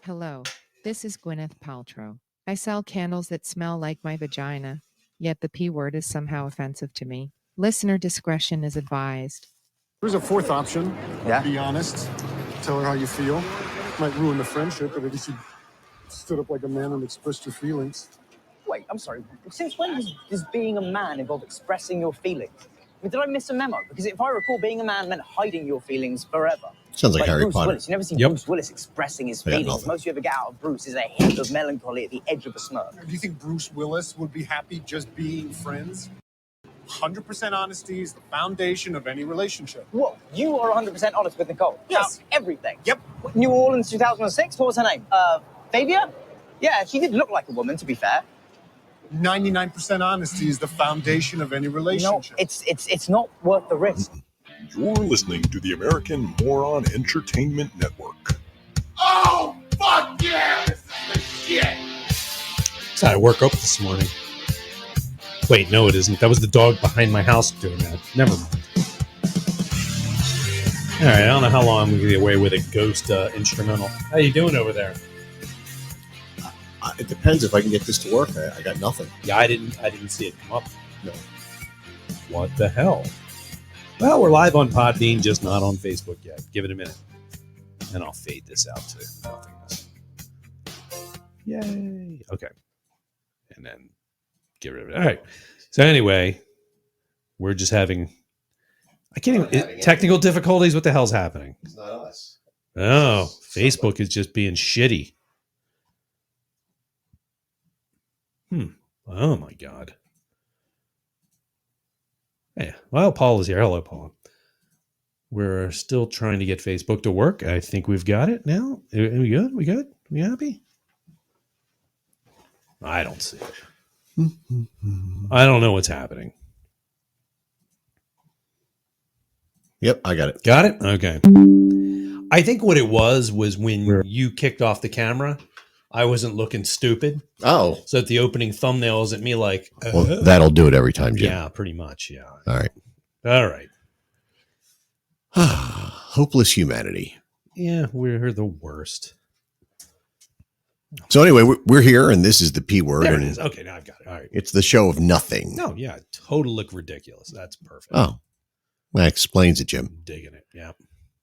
Hello, this is Gwyneth Paltrow. I sell candles that smell like my vagina, yet the P word is somehow offensive to me. Listener discretion is advised. There's a fourth option. Yeah? Be honest. Tell her how you feel. Might ruin the friendship, but at least you stood up like a man and expressed your feelings. Wait, I'm sorry. Since when does being a man involve expressing your feelings? I mean, did I miss a memo? Because if I recall, being a man meant hiding your feelings forever. Sounds like Harry Bruce Potter. Willis. You never see Bruce Willis expressing his feelings. nothing. Most you ever get out of Bruce is a hint of melancholy at the edge of a smirk. Do you think Bruce Willis would be happy just being friends? 100% honesty is the foundation of any relationship. Whoa, you are 100% honest with Nicole. Yes. About everything. Yep. New Orleans 2006, what was her name? Fabia? Yeah, she did look like a woman, to be fair. 99% honesty is the foundation of any No, relationship. it's not worth the risk. You're listening to the American Moron Entertainment Network. Oh, fuck yeah! This is the shit! That's how I woke up this morning. Wait, no, it isn't. That was the dog behind my house doing that. Never mind. All right, I don't know how long I'm going to get away with a ghost instrumental. How you doing over there? It depends if I can get this to work. I got nothing. Yeah, I didn't see it come up. No. What the hell? Well, we're live on Podbean, just not on Facebook yet. Give it a minute. And I'll fade this out to nothingness. Yay. Okay. And then get rid of it. All right. So anyway, we're just having technical difficulties. What the hell's happening? It's not us. Oh, Facebook is just being shitty. Oh my God. Hey, well, Paul is here. Hello, Paul. We're still trying to get Facebook to work. I think we've got it now. Are we good? We good? We happy? I don't see it. I don't know what's happening. Yep, I got it. Got it? Okay. I think what it was when you kicked off the camera, I wasn't looking stupid. Oh. So at the opening thumbnail is at me like... Well, that'll do it every time, Jim. Yeah, pretty much, yeah. All right. All right. Hopeless humanity. Yeah, we're the worst. So anyway, we're here, and this is the P word. There and it is. Okay, now I've got it. All right. It's the show of nothing. No, yeah, total look ridiculous. That's perfect. Oh. That explains it, Jim. Digging it, yeah.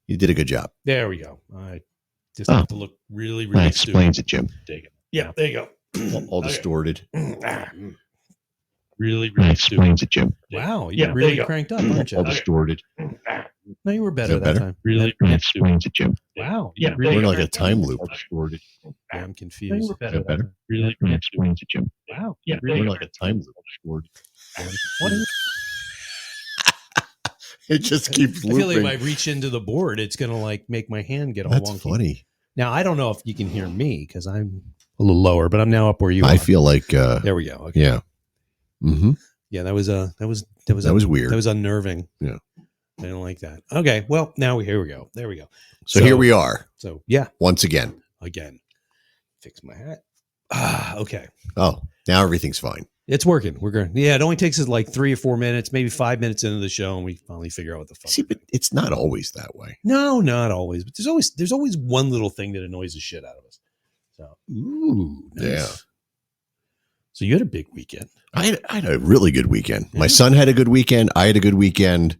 You did a good job. There we go. I just have to look really, really That explains stupid. it, Jim. Dig it. Yeah, there you go. All distorted. Really, That really explains stupid. it, Jim. Wow, you really cranked up, aren't you? All distorted. No, you were better Is that that time. Really, that explains it, Jim. Wow, Yeah, really we're like a cranked time up. loop. I'm confused. Is that better? Really, that explains it, Jim. Wow, We're like a time loop. What? It just keeps I feel like looping. if I reach into the board, it's going to like make my hand get all That's wonky. funny. Now, I don't know if you can hear me because I'm a little lower, but I'm now up where you are. I feel like, There we go. Okay. yeah. Mm-hmm. Yeah, that was weird. That was unnerving. Yeah. I don't like that. Okay, well, here we go. There we go. So here we are. So, yeah, Once again. fix my hat. Okay. Oh, now everything's fine. It's working. We're good. Yeah, it only takes us like 3 or 4 minutes, maybe 5 minutes into the show, and we finally figure out what the fuck. See, but it's not always that way. No, not always. But there's always one little thing that annoys the shit out of us. So, ooh, nice. Yeah. So you had a big weekend. I had a really good weekend. Yeah. My son had a good weekend. I had a good weekend.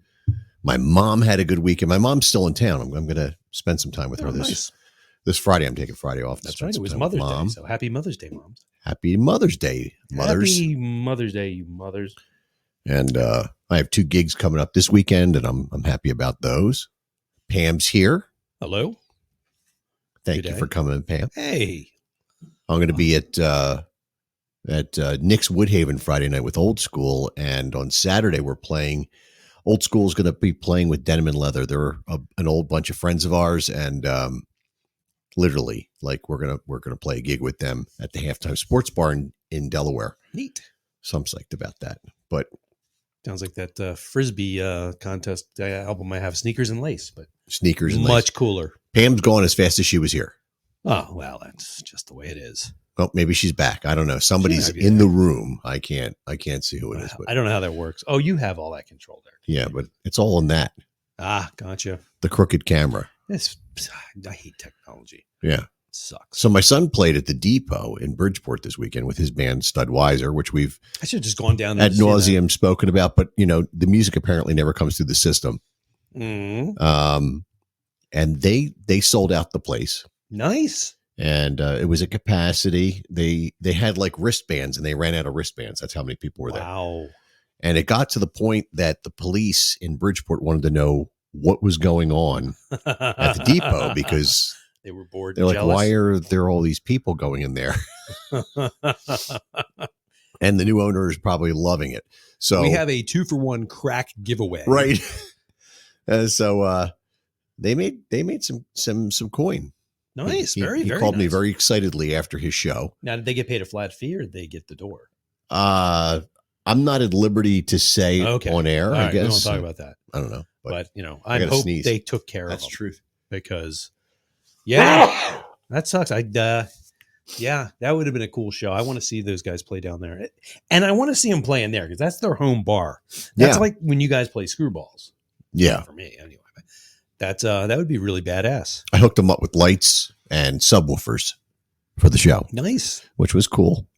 My mom had a good weekend. My mom's still in town. I'm going to spend some time with her this Friday. I'm taking Friday off. That's right. It was Mother's Day. So happy Mother's Day, moms. Happy Mother's Day, mothers. Happy Mother's Day, you mothers. And I have 2 gigs coming up this weekend, and I'm happy about those. Pam's here. Hello. Thank you for coming, Pam. Hey. I'm going to be at Nick's Woodhaven Friday night with Old School, and on Saturday we're playing. Old School is going to be playing with Denim and Leather. They're an old bunch of friends of ours, and literally, like we're gonna play a gig with them at the Halftime Sports Bar in Delaware. Neat. So I'm psyched about that. But sounds like that Frisbee contest album I have, Sneakers and Lace, but Sneakers and much Lace. Cooler. Pam's gone as fast as she was here. Oh well, that's just the way it is. Well, maybe she's back. I don't know. Somebody's in the room. I can't see who it is. But I don't know how that works. Oh, you have all that control there. yeah, but it's all in that. Ah, gotcha. The crooked camera. I hate technology. Yeah. Sucks. So my son played at the Depot in Bridgeport this weekend with his band Studweiser, which we've I should have just gone down there ad nauseum spoken about, but the music apparently never comes through the system. Mm. And they sold out the place. Nice. And it was a capacity. They had like wristbands, and they ran out of wristbands. That's how many people were there. Wow. And it got to the point that the police in Bridgeport wanted to know what was going on at the Depot because they were bored. They're like, jealous. why are there all these people going in there? And the new owner is probably loving it. So we have a 2-for-1 crack giveaway. Right. So they made some coin. Nice. He very called me nice. very excitedly after his show. Now, did they get paid a flat fee or did they get the door? I'm not at liberty to say on air. All I right, guess we won't talk about that. I don't know, but I hope they took care of them. That's truth. Because, yeah, that sucks. Yeah, that would have been a cool show. I want to see those guys play down there, and I want to see them play in there because that's their home bar. That's like when you guys play screwballs. Yeah, for me anyway. That's that would be really badass. I hooked them up with lights and subwoofers for the show. Nice, which was cool.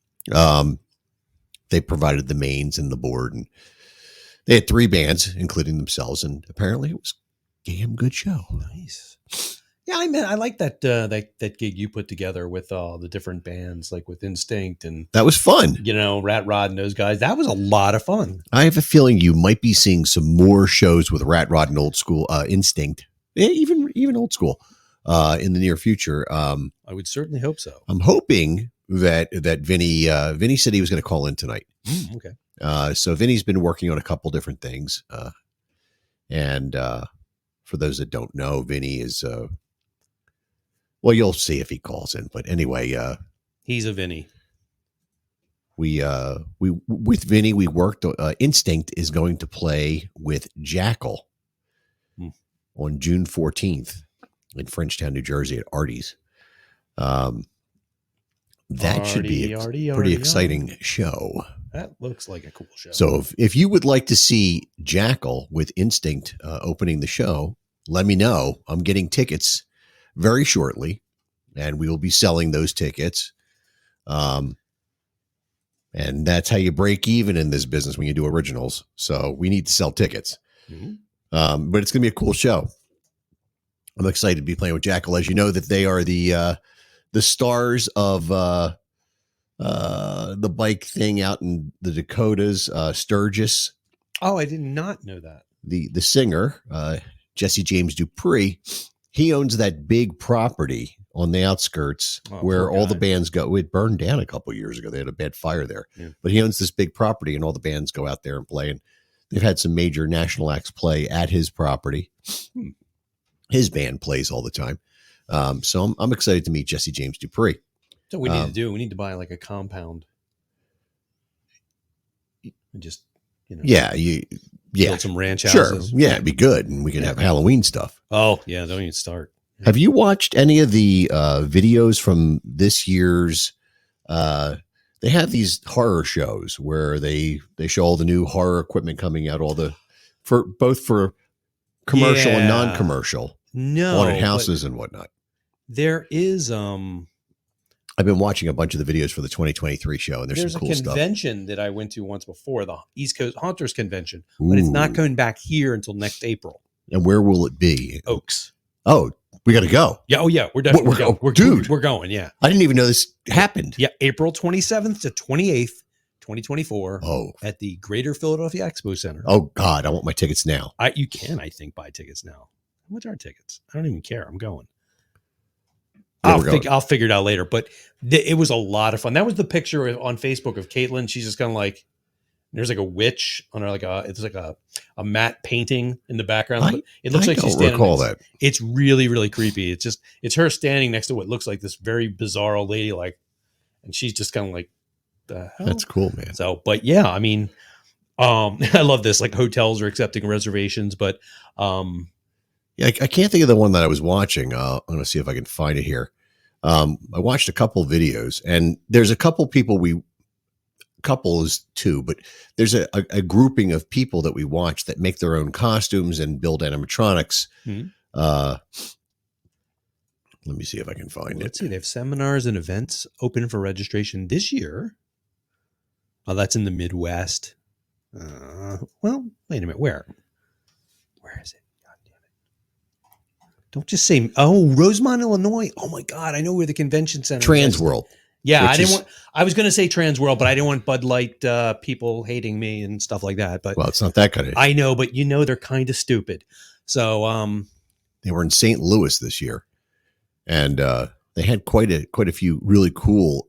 They provided the mains and the board, and they had 3 bands, including themselves, and apparently it was a damn good show. Nice. Yeah, I like that that gig you put together with all the different bands, like with Instinct and that was fun. Rat Rod and those guys. That was a lot of fun. I have a feeling you might be seeing some more shows with Rat Rod and Old School Instinct, even Old School, in the near future. I would certainly hope so. I'm hoping that Vinny said he was going to call in tonight. Okay. So Vinny's been working on a couple different things, and for those that don't know, Vinny is. Well, you'll see if he calls in. But anyway, he's a Vinny. We with Vinny, we worked. Instinct is going to play with Jackal on June 14th in Frenchtown, New Jersey, at Artie's. That should be a pretty exciting show. That looks like a cool show. So if you would like to see Jackal with Instinct opening the show, let me know. I'm getting tickets very shortly, and we will be selling those tickets. And that's how you break even in this business when you do originals. So we need to sell tickets. Mm-hmm. But it's going to be a cool show. I'm excited to be playing with Jackal. As you know, that they are the stars of the bike thing out in the Dakotas, Sturgis. Oh, I did not know that. The singer, Jesse James Dupree, he owns that big property on the outskirts where all the bands go. It burned down a couple of years ago. They had a bad fire there. Yeah. But he owns this big property, and all the bands go out there and play. And they've had some major national acts play at his property. His band plays all the time. So I'm excited to meet Jesse James Dupree. So we need to do. We need to buy like a compound. And just build some ranch houses. Sure, it'd be good, and we can have Halloween stuff. Oh yeah, don't even start. Have you watched any of the videos from this year's? They have these horror shows where they show all the new horror equipment coming out, for commercial and non-commercial, haunted houses and whatnot. There is I've been watching a bunch of the videos for the 2023 show, and there's some cool a stuff. convention that I went to once before, the East Coast Haunters Convention, but it's not coming back here until next April. And where will it be? Oaks. Oh, we got to go. Yeah. Oh, yeah. We're definitely going. We're going. Yeah. I didn't even know this happened. Yeah. April 27th to 28th, 2024. Oh. At the Greater Philadelphia Expo Center. Oh, God. I want my tickets now. You can, I think, buy tickets now. How much are tickets? I don't even care. I'm going. I'll figure it out later. But it was a lot of fun. That was the picture on Facebook of Caitlin. She's just kind of like, there's like a witch on her, it's like a matte painting in the background. It looks like she's standing. Recall that. It's really, really creepy. It's her standing next to what looks like this very bizarre old lady, and she's just kind of like, the hell? That's cool, man. So, but yeah, I mean, I love this. Like hotels are accepting reservations, but yeah, I can't think of the one that I was watching. I'm going to see if I can find it here. I watched a couple videos, and there's a couple people couple is two, but there's a grouping of people that we watch that make their own costumes and build animatronics. Let me see if I can find Let's it. see. They have seminars and events open for registration this year. Oh, that's in the Midwest. Well, wait a minute. Where is it? God damn it. Don't just say, oh, Rosemont, Illinois. Oh my God. I know where the convention center is. Trans World. Yeah. I was going to say Trans World, but I didn't want Bud Light people hating me and stuff like that. But Well, it's not that kind of. I know, but they're kind of stupid. So, They were in St. Louis this year, and they had quite a few really cool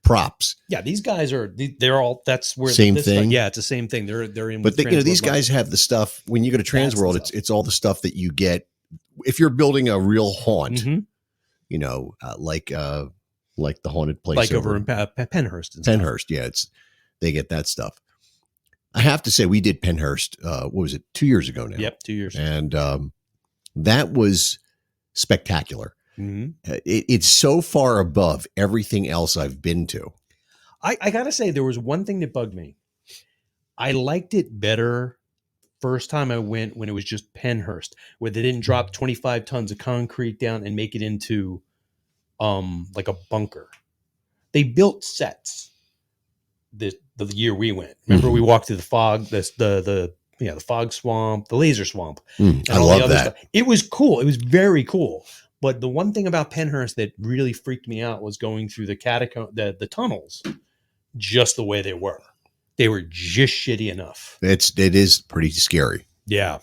props. yeah, these guys they're all, that's where Same this thing? yeah, it's the same thing. They're in, But with Trans these World guys have the stuff. When you go to Trans That's the World, stuff. it's all the stuff that you get if you're building a real haunt. Mhm. Like the haunted place, like over in Pennhurst and Pennhurst. Yeah, they get that stuff. I have to say, we did Pennhurst. What was it? 2 years ago now. Yep, 2 years. And that was spectacular. Mhm. It's so far above everything else I've been to. I gotta say, there was one thing that bugged me. I liked it better first time I went when it was just Pennhurst, where they didn't drop 25 tons of concrete down and make it into like a bunker. They built sets the year we went. Remember, we walked through the fog, the fog swamp, the laser swamp. I love that. Stuff. It was cool. It was very cool. But the one thing about Pennhurst that really freaked me out was going through the catacomb, the tunnels, just the way they were. They were just shitty enough. It is pretty scary. Yeah.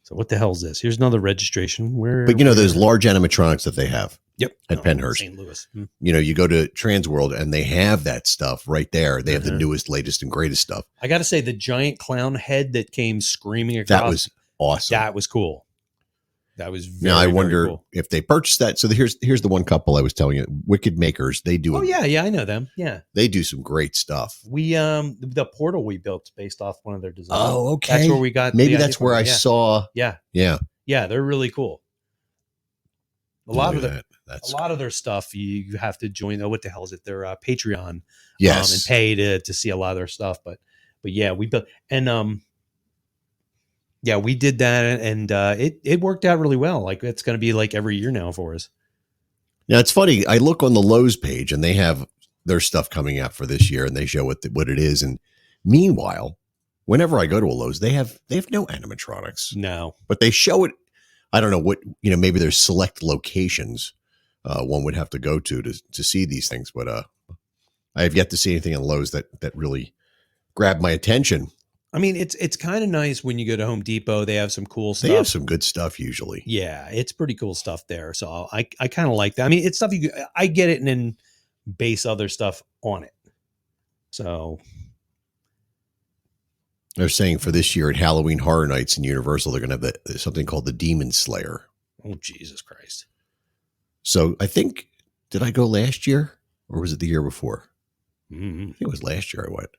So what the hell is this? Here's another registration. But those large animatronics that they have. Yep. At Pennhurst. St. Louis. You go to Trans World and they have that stuff right there. They have the newest, latest, and greatest stuff. I got to say, the giant clown head that came screaming across. That was awesome. That was cool. That was very, now I wonder very cool. if they purchased that. So here's the one couple I was telling you, Wicked Makers. They do. Oh yeah, I know them. Yeah, they do some great stuff. We the portal we built based off one of their designs. Oh, okay. That's where we got. Maybe that's where I saw. Yeah. They're really cool. A lot of their stuff you have to join. What the hell is it? Their Patreon. Yes, and pay to see a lot of their stuff. But yeah, we built and yeah, we did that, and it worked out really well. Like it's going to be like every year now for us. Now it's funny. I look on the Lowe's page, and they have their stuff coming out for this year, and they show what it is. And meanwhile, whenever I go to a Lowe's, they have no animatronics. No, but they show it. I don't know what maybe there's select locations one would have to go to see these things, but I have yet to see anything in Lowe's that really grabbed my attention. I mean, it's kind of nice when you go to Home Depot. They have some cool stuff. They have some good stuff usually. Yeah, it's pretty cool stuff there. So I kind of like that. I mean, it's stuff I get it and then base other stuff on it. So they're saying for this year at Halloween Horror Nights in Universal, they're going to have something called the Demon Slayer. Oh, Jesus Christ. So I think, did I go last year or was it the year before? Mm-hmm. I think it was last year I went.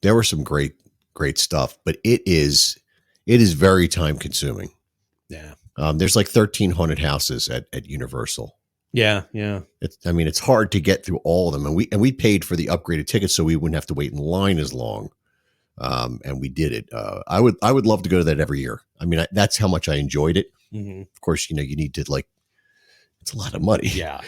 There were some great stuff, but it is very time consuming. Yeah. There's like 13 haunted houses at Universal. Yeah. It's hard to get through all of them, and we paid for the upgraded tickets so we wouldn't have to wait in line as long. And we did it. I would love to go to that every year. I mean, that's how much I enjoyed it. Mm-hmm. Of course, you need to it's a lot of money. Yeah.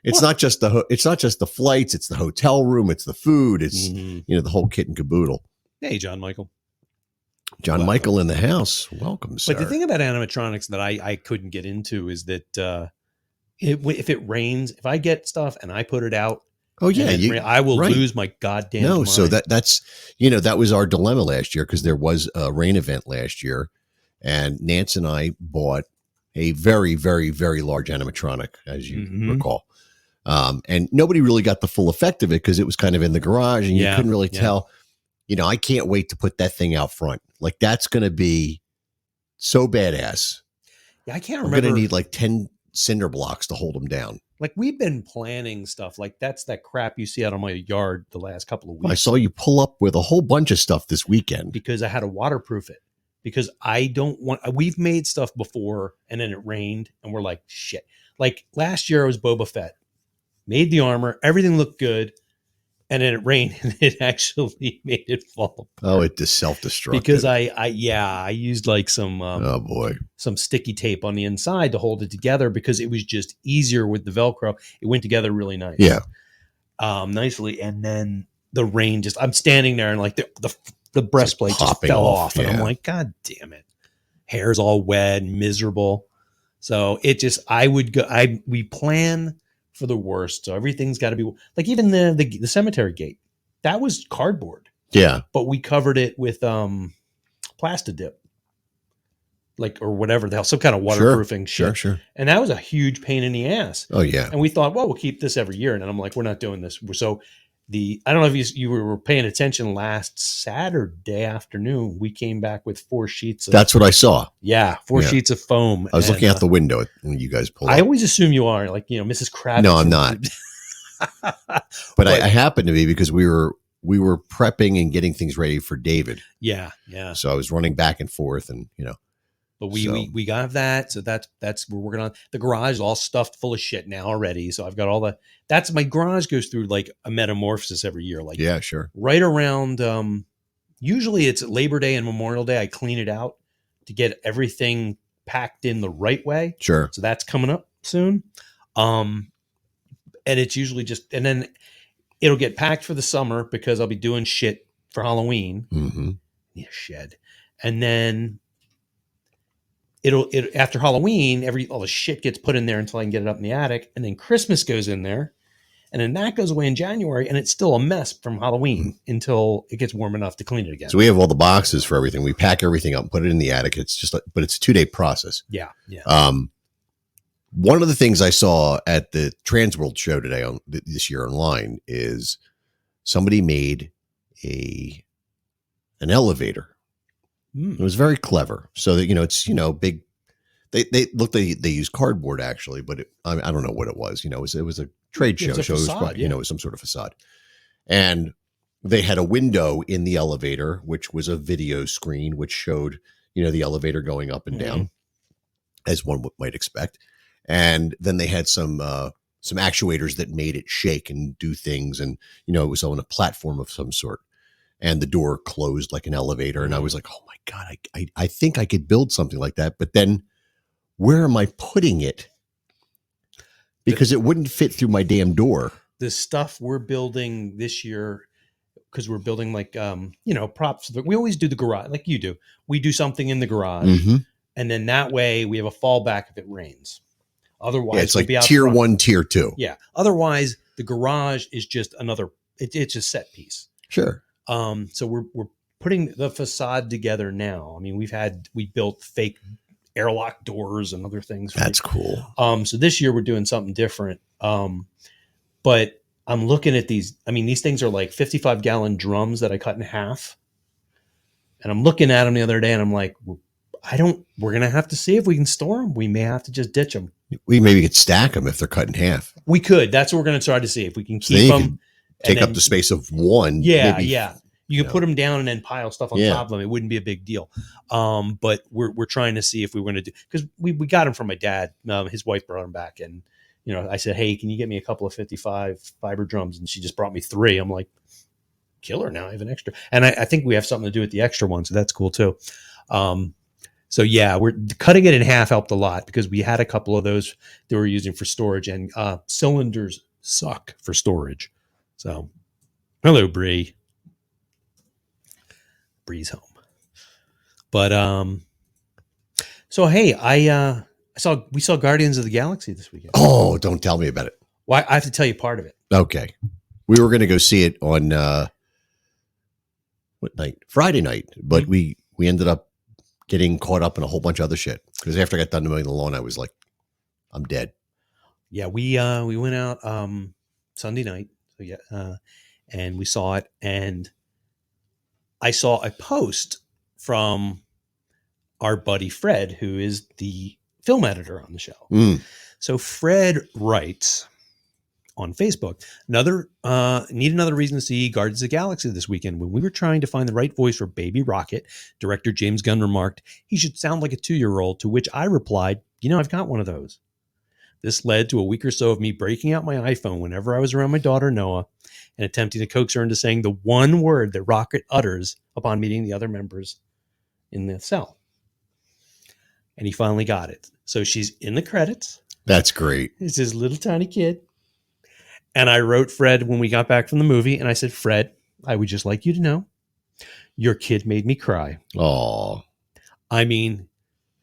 It's not just the flights. It's the hotel room. It's the food. It's the whole kit and caboodle. Hey, John Michael. John Michael in the house. Welcome, sir. But the thing about animatronics that I couldn't get into is that if it rains, if I get stuff and I put it out, oh yeah, I will lose my goddamn mind. So that's that was our dilemma last year because there was a rain event last year, and Nance and I bought a very, very, very large animatronic, as you recall. And nobody really got the full effect of it because it was kind of in the garage and you couldn't really tell. I can't wait to put that thing out front. Like that's going to be so badass. Yeah, I can't I'm remember. going to need like 10 cinder blocks to hold them down. Like we've been planning stuff like that's that crap you see out on my yard the last couple of weeks. I saw you pull up with a whole bunch of stuff this weekend because I had to waterproof it because I don't want. We've made stuff before and then it rained and we're like shit. Like last year I was Boba Fett. Made the armor, everything looked good, and then it rained and it actually made it fall Oh, it just self-destructed. because I used like some oh boy. some sticky tape on the inside to hold it together because it was just easier with the Velcro. It went together really nice. Yeah. Nicely. And then the rain just, I'm standing there and like the breastplate just popping fell off, off. And I'm yeah. like, God damn it. Hair's all wet and miserable. So it just, we plan for the worst. So everything's got to be like, even the cemetery gate, that was cardboard, Yeah. but we covered it with Plastidip, like, or whatever the hell, some kind of waterproofing shit. Sure. And that was a huge pain in the ass. Oh yeah. And we thought, well, we'll keep this every year. And I'm like, we're not doing this. So I don't know if you were paying attention last Saturday afternoon, we came back with 4 sheets. That's what I saw. Yeah. 4 sheets of foam. I was looking out the window when you guys pulled up. I always assume you are like, Mrs. Kravitz. No, I'm not. but I happened to be because we were prepping and getting things ready for David. Yeah. So I was running back and forth and, But we got that. So that's we're working on. The garage is all stuffed full of shit now already. So I've got all that's my garage goes through like a metamorphosis every year. Like, yeah, sure. Right around, usually it's Labor Day and Memorial Day. I clean it out to get everything packed in the right way. Sure. So that's coming up soon. And it's usually just, and then it'll get packed for the summer because I'll be doing shit for Halloween. Mm-hmm. Yeah, shed. And then it'll after Halloween, all the shit gets put in there until I can get it up in the attic. And then Christmas goes in there. And then that goes away in January. And it's still a mess from Halloween until it gets warm enough to clean it again. So we have all the boxes for everything. We pack everything up and put it in the attic. It's just but it's a 2-day process. Yeah. One of the things I saw at the Transworld show today this year online is somebody made an elevator. It was very clever. So that, it's, big. They look, they use cardboard actually, but I don't know what it was. It was a trade show. So it was probably, it was some sort of facade. And they had a window in the elevator, which was a video screen, which showed, the elevator going up and down as one might expect. And then they had some actuators that made it shake and do things. And, it was on a platform of some sort. And the door closed like an elevator. And I was like, oh my God, I think I could build something like that. But then where am I putting it? Because it wouldn't fit through my damn door. The stuff we're building this year, because we're building like, props. We always do the garage like you do. We do something in the garage. Mm-hmm. And then that way we have a fallback if it rains. Otherwise, it's like tier 1, tier 2. Yeah. Otherwise, the garage is just another, it's a set piece. Sure. So we're putting the facade together now. I mean, we built fake airlock doors and other things. That's cool. So this year we're doing something different. But I'm looking at these. I mean, these things are like 55-gallon drums that I cut in half. And I'm looking at them the other day and I'm like, we're going to have to see if we can store them. We may have to just ditch them. We maybe could stack them if they're cut in half. We could. That's what we're going to try to see if we can keep them. Take up the space of one. Yeah, maybe, yeah. You could put them down and then pile stuff on top of them. It wouldn't be a big deal. But we're trying to see if we want to do, because we got them from my dad. His wife brought them back, and I said, hey, can you get me a couple of 55 fiber drums? And she just brought me 3. I'm like, killer. Now I have an extra, and I think we have something to do with the extra one, so that's cool too. So yeah, we're cutting it in half helped a lot because we had a couple of those that we're using for storage, and cylinders suck for storage. So, hello, Bree. Bree's home. But so hey, we saw Guardians of the Galaxy this weekend. Oh, don't tell me about it. Well, I have to tell you part of it. Okay. We were going to go see it on what night? Friday night, but we ended up getting caught up in a whole bunch of other shit because after I got done mowing the lawn, I was like, I'm dead. Yeah, we went out Sunday night. So yeah, and we saw it, and I saw a post from our buddy Fred, who is the film editor on the show. So Fred writes on Facebook, need another reason to see Guardians of the Galaxy this weekend. When we were trying to find the right voice for Baby Rocket, director James Gunn remarked, he should sound like a 2-year-old, to which I replied, I've got one of those. This led to a week or so of me breaking out my iPhone whenever I was around my daughter Noah and attempting to coax her into saying the one word that Rocket utters upon meeting the other members in the cell. And he finally got it. So she's in the credits. That's great. It's this little tiny kid. And I wrote Fred when we got back from the movie, and I said, Fred, I would just like you to know your kid made me cry. Oh, I mean,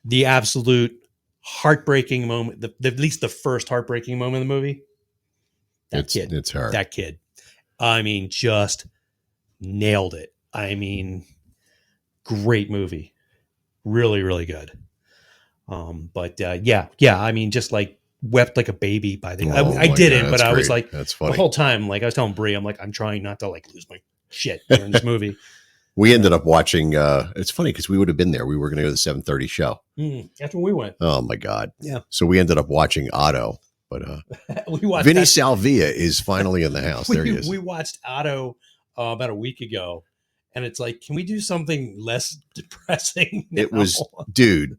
the absolute heartbreaking moment, at least the first heartbreaking moment in the movie. it's hard. That kid. I mean, just nailed it. I mean, great movie. Really, really good. Yeah. I mean, just like wept like a baby by the I my didn't, God, but that's I was great. like, That's funny. the whole time, like I was telling Brie, I'm like, I'm trying not to like lose my shit during this movie. We ended up watching. It's funny because we would have been there. We were going to go to the 7:30 show. That's when we went. Oh my God! Yeah. So we ended up watching Otto, but We watched Vinny that- Salvia is finally in the house. There he is. We watched Otto about a week ago, and it's like, can we do something less depressing? It now? was, dude.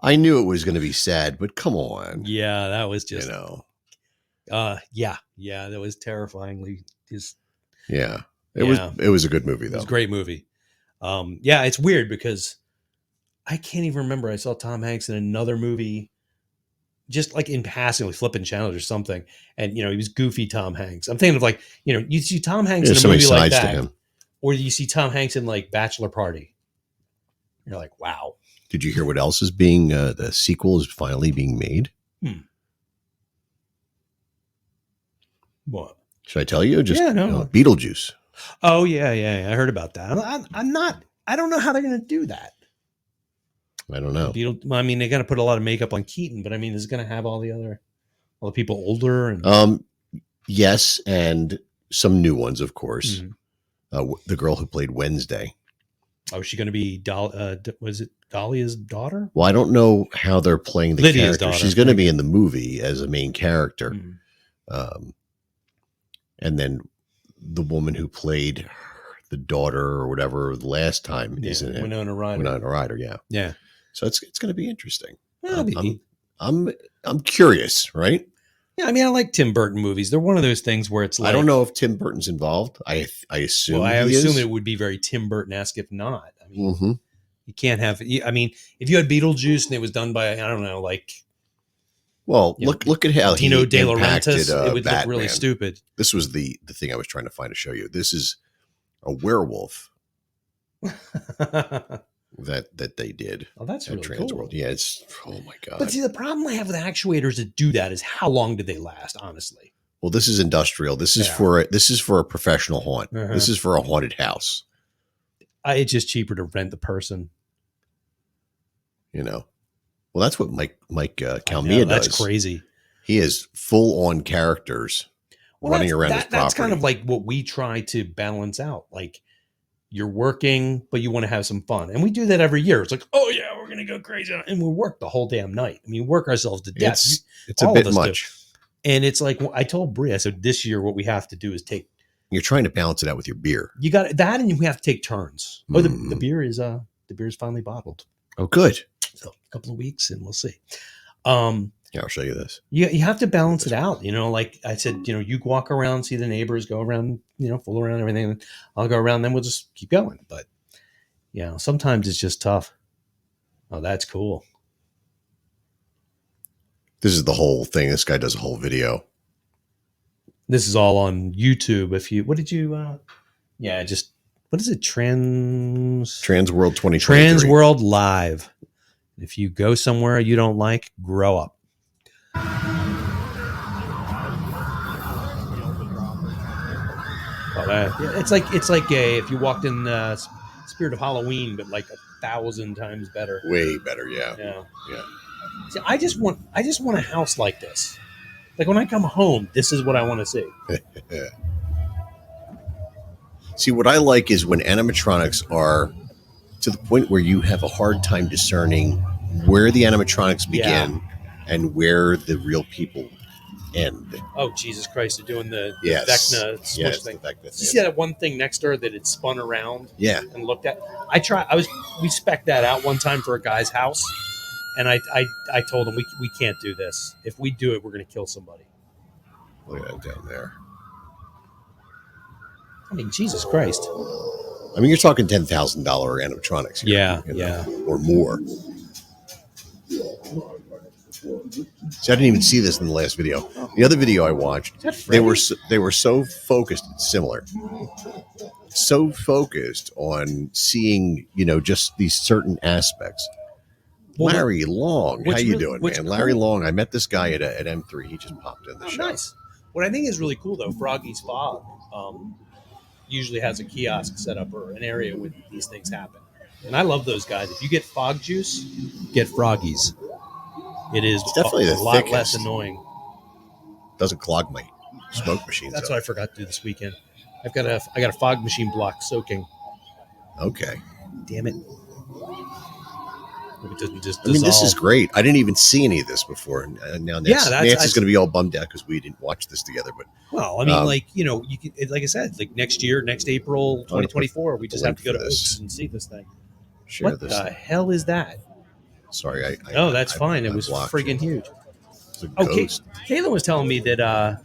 I knew it was going to be sad, but come on, Yeah, that was just, you know. yeah, that was terrifyingly just. Yeah, Yeah. it was a good movie It though. was a great movie. Yeah, it's weird because I can't even remember. I saw Tom Hanks in another movie, just like in passing, like flipping channels or something. And, he was goofy Tom Hanks. I'm thinking of like, you see Tom Hanks There's in so a many movie like sides to that, him. or you see Tom Hanks in like Bachelor Party. You're like, wow. Did you hear what else is being? The sequel is finally being made. What? Should I tell you? Just Yeah, no. Beetlejuice. Oh yeah. I heard about that. I'm not. I don't know how they're going to do that. I don't know. I mean, they're going to put a lot of makeup on Keaton, but I mean, is it going to have all the people older and? Yes, and some new ones, of course. Mhm. The girl who played Wednesday. Oh, is she going to be was it Dahlia's daughter? Well, I don't know how they're playing the Lydia's character. daughter. She's going to be in the movie as a main character. Mhm. And then the woman who played the daughter or whatever the last time is in it. Winona Ryder. Winona Ryder, yeah. Yeah. So it's going to be interesting. That'll be neat. I'm curious, right? Yeah, I mean, I like Tim Burton movies. They're one of those things where it's like, I don't know if Tim Burton's involved. I assume. Well, I he assume is. it would be very Tim Burton-esque if not. I mean, Mhm. you can't have. I mean, if you had Beetlejuice and it was done by, I don't know, like Well, look at how Tino he De impacted Laurentiis, it would look really Batman. stupid. This was the thing I was trying to find to show you. This is a werewolf that they did. Oh, that's at really Trans cool. World. Yeah, it's oh my god. But see, the problem I have with actuators that do that is how long did they last? Honestly, Well, this is industrial. This is Yeah. for a professional haunt. Uh-huh. This is for a haunted house. it's just cheaper to rent the person. You know. Well, that's what Mike I Calmia know, that's does. crazy. He is full on characters running that's- around his property. That's kind of like what we try to balance out. Like you're working, but you want to have some fun, and we do that every year. It's like, oh yeah, we're gonna go crazy, and we work the whole damn night. I mean, work ourselves to death. It's a all bit of us do. much. And it's like I told Brie, I said, this year what we have to do is take. You're trying to balance it out with your beer. You got that, and you have to take turns. Oh, the Mm. beer is finally bottled. Oh, good. So a couple of weeks, and we'll see. Yeah, I'll show you this. You have to balance it out. Like I said, you walk around, see the neighbors, go around, fool around everything. I'll go around, then we'll just keep going. But sometimes it's just tough. Oh, that's cool. This is the whole thing. This guy does a whole video. This is all on YouTube. What is it? Trans World 2023. Trans World Live. If you go somewhere you don't like, grow up. It's like if you walked in Spirit of Halloween, but like 1,000 times better. Way better, yeah. Yeah. Yeah. See, I just want a house like this. Like when I come home, this is what I want to see. See, what I like is when animatronics are to the point where you have a hard time discerning where the animatronics begin and where the real people end. Oh, Jesus Christ! They're doing the Yes. Vecna smush Yes, thing. the Vecna Did you thing. see that one thing next to her that it spun around Yeah. and looked at? We spec'd that out one time for a guy's house. And I told him we can't do this. If we do it, we're going to kill somebody. Look at that down there. I mean, Jesus Christ. I mean, you're talking $10,000 animatronics here, Yeah. or more. So I didn't even see this in the last video. The other video I watched, they were so focused, similar, so focused on seeing, just these certain aspects. Well, Larry Long, how you doing, man? cool. Larry Long, I met this guy at M3. He just popped in the show. Nice. What I think is really cool, though, Froggy's Fog usually has a kiosk set up or an area where these things happen. And I love those guys. If you get fog juice, get Froggy's. It is definitely a lot thickest. less annoying. Doesn't clog my smoke machines. That's what I forgot to do this weekend. I got a fog machine block soaking. Okay. Damn it. It doesn't just dissolve. I mean, this is great. I didn't even see any of this before. And now Nancy's going to be all bummed out because we didn't watch this together. But well, I mean, you can, like I said, like next April 2024, we just have to go to Oaks and see this thing. Share what this. The hell is that? Sorry, that's fine. It was friggin' huge. Okay, Kayla was telling me that,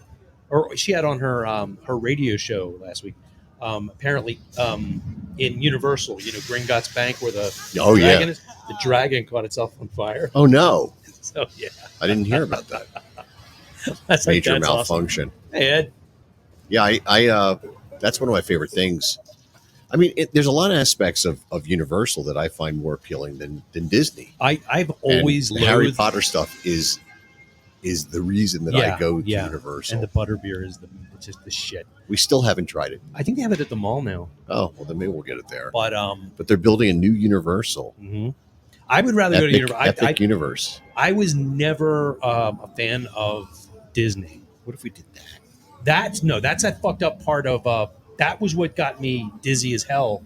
or she had on her her radio show last week. Apparently, in Universal, Gringotts Bank, where the dragon is, the dragon caught itself on fire. Oh no! So yeah, I didn't hear about that. That's major malfunction. Awesome. Hey Ed. Yeah, I that's one of my favorite things. I mean, there's a lot of aspects of Universal that I find more appealing than Disney. I've always the Harry Potter stuff is the reason that I go to Universal. And the butterbeer is just the shit. We still haven't tried it. I think they have it at the mall now. Oh, well, then maybe we'll get it there. But they're building a new Universal. Mm-hmm. I would rather go to Universal. Epic Universe. I was never a fan of Disney. What if we did that? That's that fucked up part of that was what got me dizzy as hell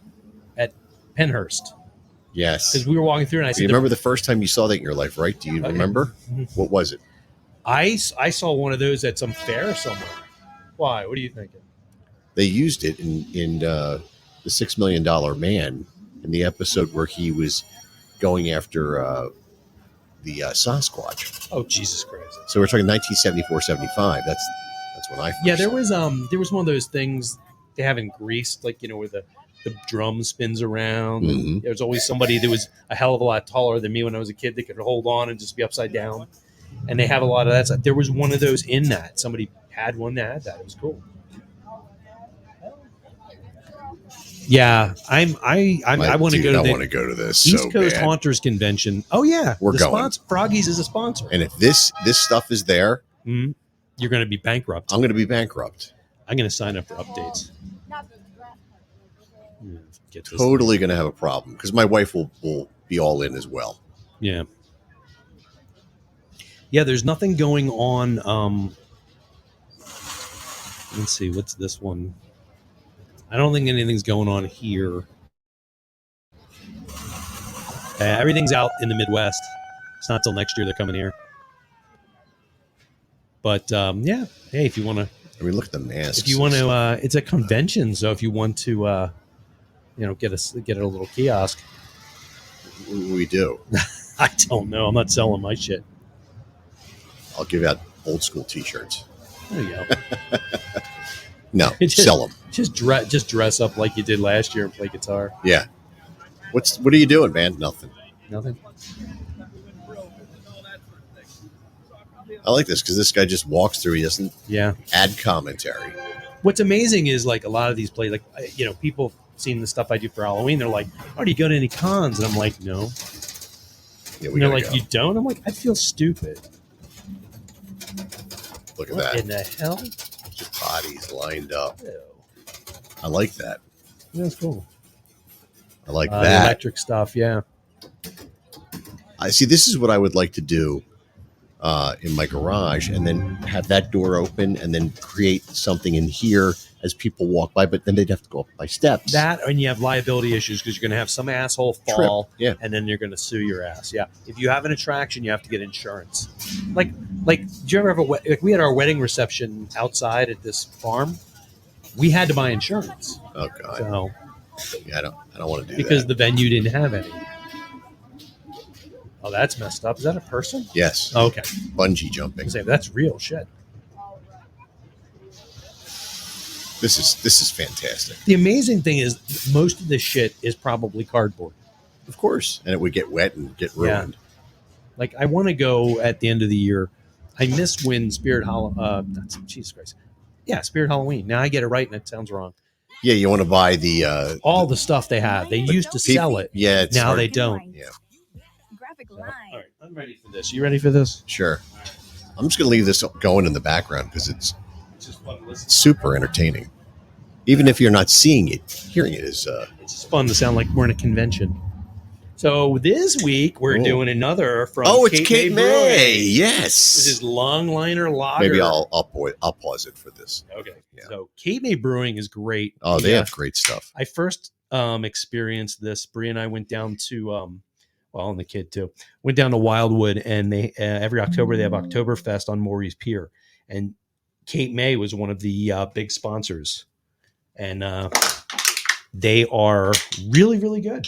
at Penhurst. Yes. Because we were walking through and I said, you remember the first time you saw that in your life, right? Do you remember? Mm-hmm. What was it? I saw one of those at some fair somewhere. Why? What are you thinking? They used it in the $6 Million Man in the episode where he was going after the Sasquatch. Oh, Jesus Christ. So we're talking 1974, 75. That's when I first there was one of those things they have in Greece, like, where the drum spins around. Mm-hmm. There's always somebody that was a hell of a lot taller than me when I was a kid that could hold on and just be upside down. And they have a lot of that stuff. There was one of those in that. Somebody had one that had that. It was cool. Yeah, I want to go to I want to go to this East so Coast bad. Haunters Convention. Oh yeah, we're going. Froggy's is a sponsor. And if this stuff is there, you're going to be bankrupt. I'm going to be bankrupt. I'm going to sign up for updates. Totally going to have a problem because my wife will be all in as well. Yeah. Yeah, there's nothing going on. Let's see, what's this one? I don't think anything's going on here. Everything's out in the Midwest. It's not till next year they're coming here. But hey, if you want to, I mean, look at the masks. If you want to, it's a convention, so if you want to, get a little kiosk. What do we do? I don't know. I'm not selling my shit. I'll give out old school T-shirts. There you go. No, sell them. Just dress up like you did last year and play guitar. Yeah. What are you doing, man? Nothing. I like this because this guy just walks through. He doesn't add commentary. What's amazing is like a lot of these plays, like, people seen the stuff I do for Halloween. They're like, "Oh, do you go to any cons?" And I'm like, "No." Yeah, and they're like, "You don't?" I'm like, "I feel stupid." Look at what that. in the hell? Just bodies lined up. Ew. I like that. That's cool. I like that. Electric stuff, yeah. I see. This is what I would like to do in my garage, and then have that door open, and then create something in here as people walk by. But then they'd have to go up by steps. That, and you have liability issues because you're going to have some asshole fall, and then you're going to sue your ass. Yeah, if you have an attraction, you have to get insurance. Like, did you ever have we had our wedding reception outside at this farm. We had to buy insurance. Oh God. So, yeah, I don't want to do because that the venue didn't have any. Oh, that's messed up. Is that a person? Yes. Oh, okay. Bungee jumping. That's real shit. This is fantastic. The amazing thing is most of this shit is probably cardboard. Of course. And it would get wet and get ruined. Yeah. Like, I want to go at the end of the year. I miss when Spirit Jesus Christ. Yeah, Spirit Halloween. Now I get it right and it sounds wrong. Yeah, you want to buy the all the stuff they have. They used to sell it. Yeah, it's now hard. they don't. Yeah. Graphic line. All right, I'm ready for this. You ready for this? Sure. I'm just going to leave this going in the background because it's just fun to listen. super entertaining. Even if you're not seeing it, hearing it is. It's just fun to sound like we're in a convention. So this week we're doing another from. Oh, it's Kate May. Brewing. Yes. This is Longliner Lager. Maybe I'll pause it for this. Okay. Yeah. So Kate May Brewing is great. Oh, they have great stuff. I first experienced this. Bree and I went down to and the kid too, went down to Wildwood, and they every October they have Oktoberfest on Maury's Pier, and Kate May was one of the big sponsors, and they are really, really good.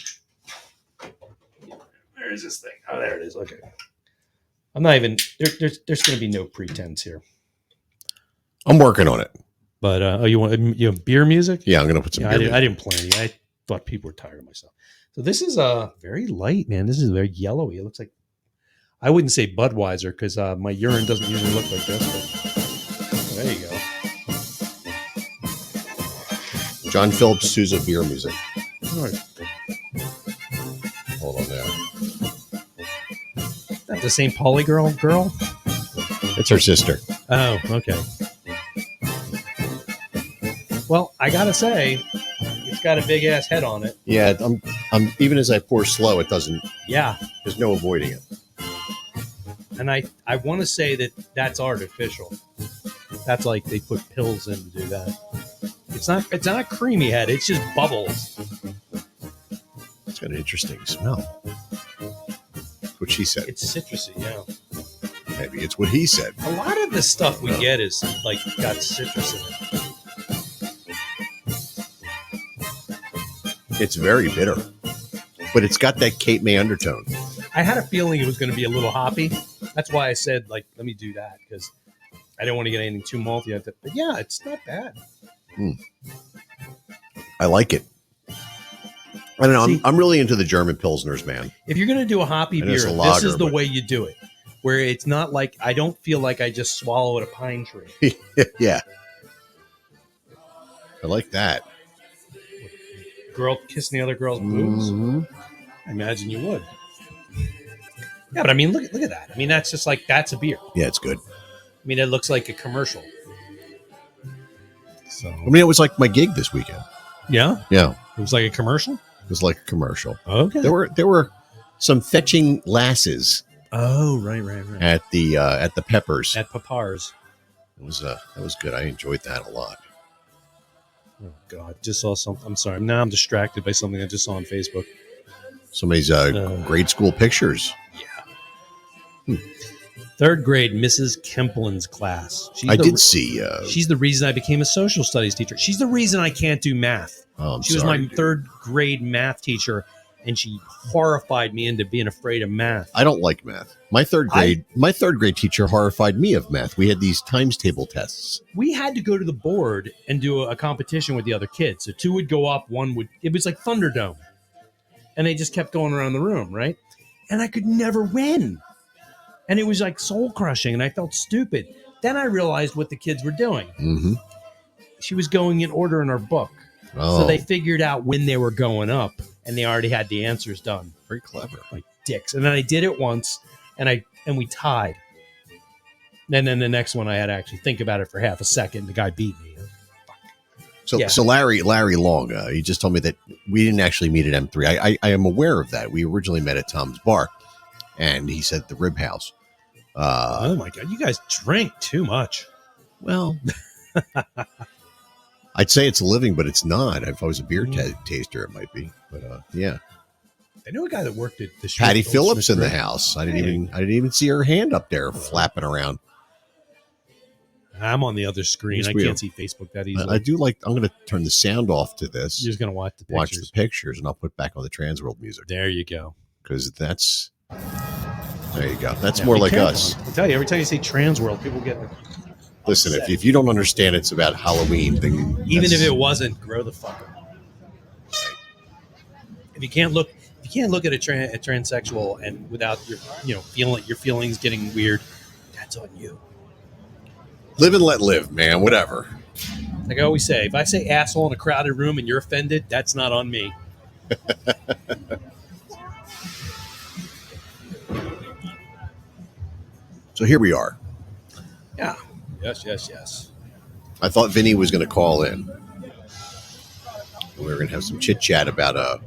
Where is this thing? Oh, there it is. Okay. I'm not even there's going to be no pretense here. I'm working on it. But you want beer music? Yeah, I'm going to put some beer music. I didn't plan any. I thought people were tired of myself. So this is very light, man. This is very yellowy. It looks like, I wouldn't say Budweiser because my urine doesn't usually look like this. But there you go. John Phillips Sousa beer music. All right. Hold on there. Not the St. Pauli girl? It's her sister. Oh, okay. Well, I gotta say, it's got a big ass head on it. Yeah, I'm even as I pour slow, it doesn't. Yeah, there's no avoiding it. And I want to say that that's artificial. That's like they put pills in to do that. It's not a creamy head. It's just bubbles. It's got an interesting smell. That's what she said. It's citrusy, yeah. Maybe it's what he said. A lot of the stuff we get is like got citrus in it. It's very bitter, but it's got that Kate May undertone. I had a feeling it was going to be a little hoppy. That's why I said, like, let me do that because I didn't want to get anything too malty. But yeah, it's not bad. I like it. I don't know. See, I'm really into the German Pilsners, man. If you're going to do a hoppy beer, this is the way you do it. Where it's not like, I don't feel like I just swallowed a pine tree. Yeah. I like that. Girl kissing the other girl's boobs? Mm-hmm. I imagine you would. Yeah, but I mean, look at that. I mean, that's just like, that's a beer. Yeah, it's good. I mean, it looks like a commercial. So, I mean, it was like my gig this weekend. Yeah? Yeah. It was like a commercial? It was like a commercial. Okay. There were some fetching lasses. Oh, right. At the Peppers. At Papar's. It was that was good. I enjoyed that a lot. Oh God! Just saw something. I'm sorry. Now I'm distracted by something I just saw on Facebook. Somebody's grade school pictures. Yeah. Third grade, Mrs. Kemplin's class. I did see. She's the reason I became a social studies teacher. She's the reason I can't do math. Oh, she was my third grade math teacher, and she horrified me into being afraid of math. I don't like math. My third grade teacher horrified me of math. We had these times table tests. We had to go to the board and do a competition with the other kids. So two would go up, it was like Thunderdome. And they just kept going around the room, right? And I could never win. And it was like soul crushing, and I felt stupid. Then I realized what the kids were doing. Mm-hmm. She was going in order in her book. Oh. So they figured out when they were going up, and they already had the answers done. Very clever. Like dicks. And then I did it once, and we tied. And then the next one I had to actually think about it for half a second. The guy beat me. So Larry Long, he just told me that we didn't actually meet at M3. I am aware of that. We originally met at Tom's Bar, and he said the Rib House. Oh my God, you guys drink too much. Well, I'd say it's a living, but it's not. If I was a beer taster, it might be. But yeah. I know a guy that worked at the Patty Phillips in the house. I didn't even see her hand up there flapping around. I'm on the other screen. I can't see Facebook that easily. I do like. I'm going to turn the sound off to this. You're just going to watch the pictures. Watch the pictures, and I'll put back on the Transworld music. There you go. Because that's There you go. That's Yeah, more be like careful. us. I tell you, every time you say trans world, people get Listen, upset. if you don't understand it's about Halloween, then Even that's- if it wasn't, grow the fuck up. If you can't look at a transsexual and without your feelings getting weird, that's on you. live and let live, man. Whatever. Like I always say, if I say asshole in a crowded room and you're offended, that's not on me. So here we are. Yeah. Yes. I thought Vinny was going to call in. We were going to have some chit chat about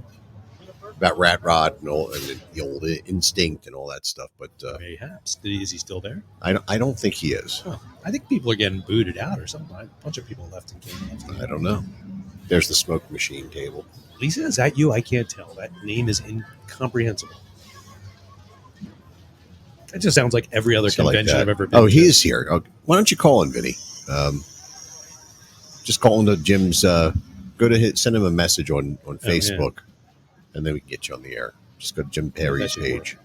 Rat Rod and the old instinct and all that stuff. But Mayhaps. Is he still there? I don't think he is. Oh, I think people are getting booted out or something. A bunch of people left and came in. I don't know. There's the smoke machine table. Lisa, is that you? I can't tell. That name is incomprehensible. It just sounds like every other convention I've ever been to. Oh, he is here. Oh, why don't you call him, Vinny? Just call into Jim's. Send him a message on Facebook, and then we can get you on the air. Just go to Jim Perry's page,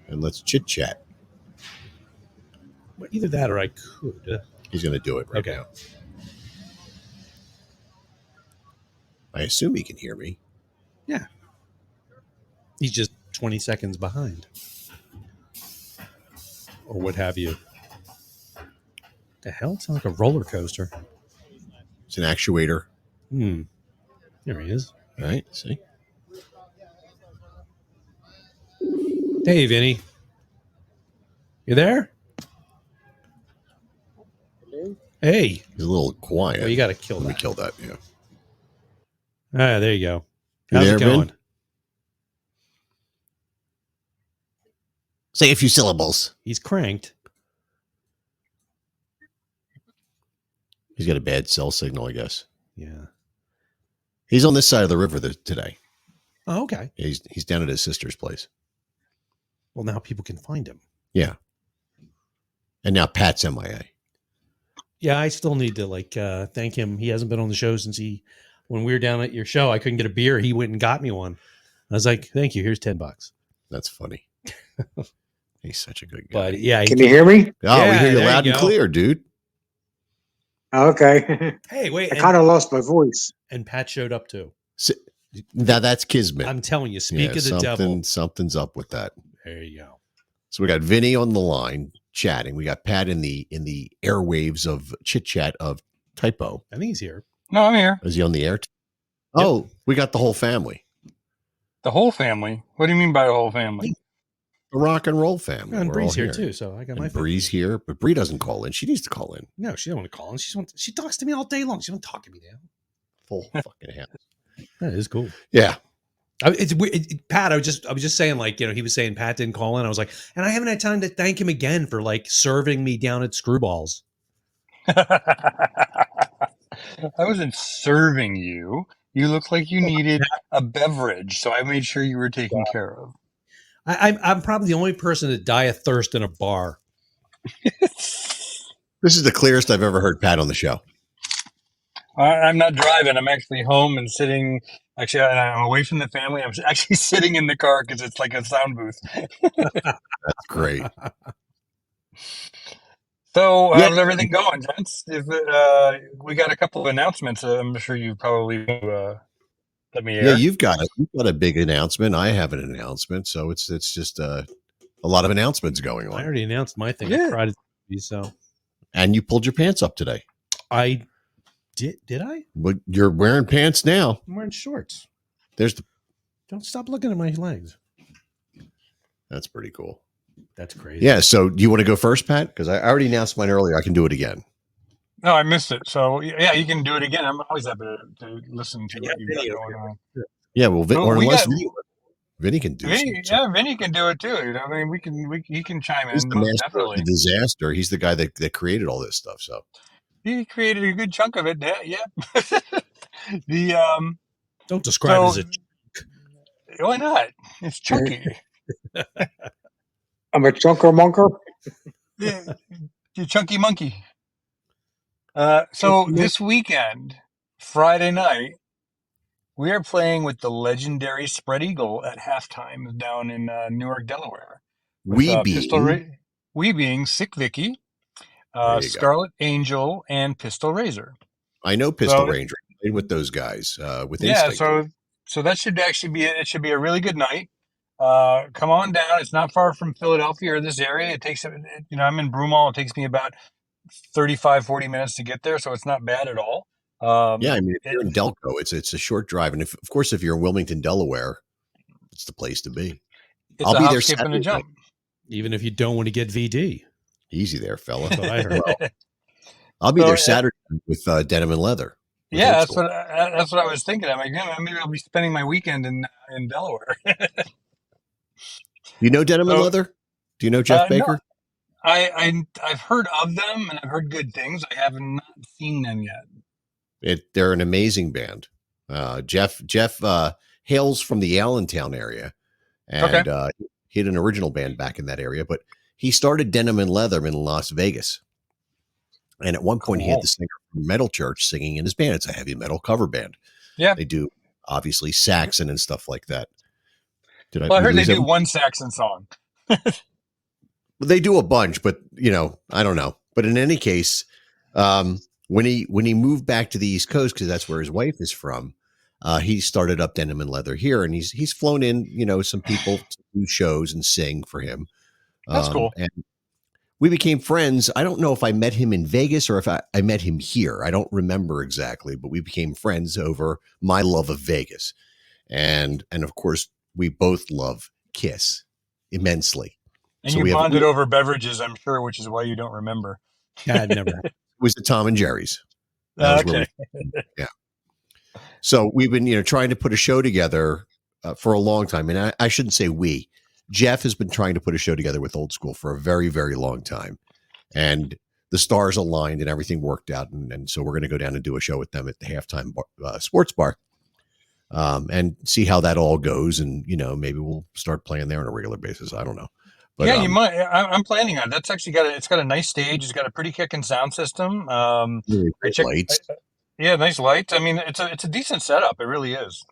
and let's chit chat. Well, either that or I could. He's going to do it right now. I assume he can hear me. Yeah. He's just 20 seconds behind. Or what have you. The hell? It sounds like a roller coaster. It's an actuator. There he is. All right. See? Hey, Vinny. You there? Hey. He's a little quiet. Well, you got to kill that. Let me kill that, yeah. Ah, there you go. You How's there, it going? Vin? Say a few syllables. He's cranked. He's got a bad cell signal, I guess. Yeah. He's on this side of the river today. Oh, okay. He's down at his sister's place. Well, now people can find him. Yeah. And now Pat's MIA. Yeah, I still need to thank him. He hasn't been on the show since when we were down at your show, I couldn't get a beer. He went and got me one. I was like, thank you. Here's $10. That's funny. He's such a good guy. But yeah. Can you hear me? Oh, we hear you loud and clear, dude. Okay. Hey, wait. I kind of lost my voice. And Pat showed up too. Now that's Kismet. I'm telling you, speak of the devil. Something's up with that. There you go. So we got Vinny on the line chatting. We got Pat in the airwaves of chit chat of Typo. I think he's here. No, I'm here. Is he on the air? Yep. Oh, we got the whole family. The whole family? What do you mean by the whole family? The rock and roll family. And We're Bree's all here too, so I got my Bree's here, but Bree doesn't call in. She needs to call in. No, she don't want to call in. She talks to me all day long. She don't talk to me now. Full fucking hell. That is cool. Yeah. It's weird. Pat, I was just saying, he was saying Pat didn't call in. I was like, and I haven't had time to thank him again for serving me down at Screwballs. I wasn't serving you. You looked like you needed a beverage, so I made sure you were taken care of. I'm probably the only person to die of thirst in a bar. This is the clearest I've ever heard Pat on the show. I'm not driving. I'm actually home and sitting. Actually, I'm away from the family. I'm actually sitting in the car because it's like a sound booth. That's great. So, how's everything going, gents? We got a couple of announcements. I'm sure you probably let me hear. Yeah, you've got a big announcement. I have an announcement, so it's just a lot of announcements going on. I already announced my thing. Yeah. I cried at the TV, so. And you pulled your pants up today. I did. Did I? But you're wearing pants now. I'm wearing shorts. Don't stop looking at my legs. That's pretty cool. That's crazy. Yeah. So do you want to go first, Pat? Because I already announced mine earlier. I can do it again. No, I missed it. So yeah, you can do it again. I'm always happy to listen to what you got going on. Yeah. Well, Vinny can do Vinny, it. Yeah, Vinny can do it too. I mean, he can chime He's in. the Most master definitely. of the disaster. He's the guy that created all this stuff. So He created a good chunk of it. Yeah. Don't describe it as a. Why not? It's chunky. I'm a chunker monker. Yeah, you chunky monkey. So this weekend, Friday night, We are playing with the legendary Spread Eagle at halftime down in Newark, Delaware. With We being we being Sic Vikki, there you go. Scarlet Angel, and Pistol Razor. I know Pistol So Ranger. I played with those guys with yeah, Instinct. so that should actually be a really good night. Come on down. It's not far from Philadelphia or this area. It takes I'm in Broomall. It takes me about 35-40 minutes to get there, so it's not bad at all. Yeah, I mean, if It, you're in Delco, it's a short drive, and of course, if you're in Wilmington, Delaware, it's the place to be. it's I'll a be hop, there skip, and a Saturday night. jump. Even if you don't want to get VD. Easy there, fella. That's what I heard. Well, I'll be So, there Saturday with Denim and Leather. With yeah, Old that's School. what I was thinking. I'm like, yeah, maybe I'll be spending my weekend in Delaware. You know Denim and So, Leather? Do you know Jeff no, Baker? I've heard of them and I've heard good things. I have not seen them yet. They're an amazing band. Jeff hails from the Allentown area, and Okay. he had an original band back in that area, but he started Denim and Leather in Las Vegas. And at one point, he had Cool. the singer from Metal Church singing in his band. It's a heavy metal cover band. Yeah. They do obviously Saxon and stuff like that. Well, I heard they lose do every- one Saxon song. They do a bunch, but I don't know. But in any case, when he moved back to the East Coast, because that's where his wife is from, he started up Denim and Leather here, and he's flown in, some people to do shows and sing for him. That's cool. And we became friends. I don't know if I met him in Vegas or if I met him here. I don't remember exactly, but we became friends over my love of Vegas. And of course, we both love Kiss immensely. And So you we have- bonded over beverages, I'm sure, which is why you don't remember. I'd never. It was the Tom and Jerry's. That was where Okay. yeah. So we've been, trying to put a show together for a long time. And I shouldn't say we. Jeff has been trying to put a show together with Old School for a very, very long time. And the stars aligned and everything worked out. And so we're going to go down and do a show with them at the halftime sports bar and see how that all goes. And, maybe we'll start playing there on a regular basis. I don't know. But, yeah, you might. I'm planning on it. That's actually it's got a nice stage. It's got a pretty kicking sound system. Really great lights. Yeah, nice lights. I mean, it's a decent setup. It really is.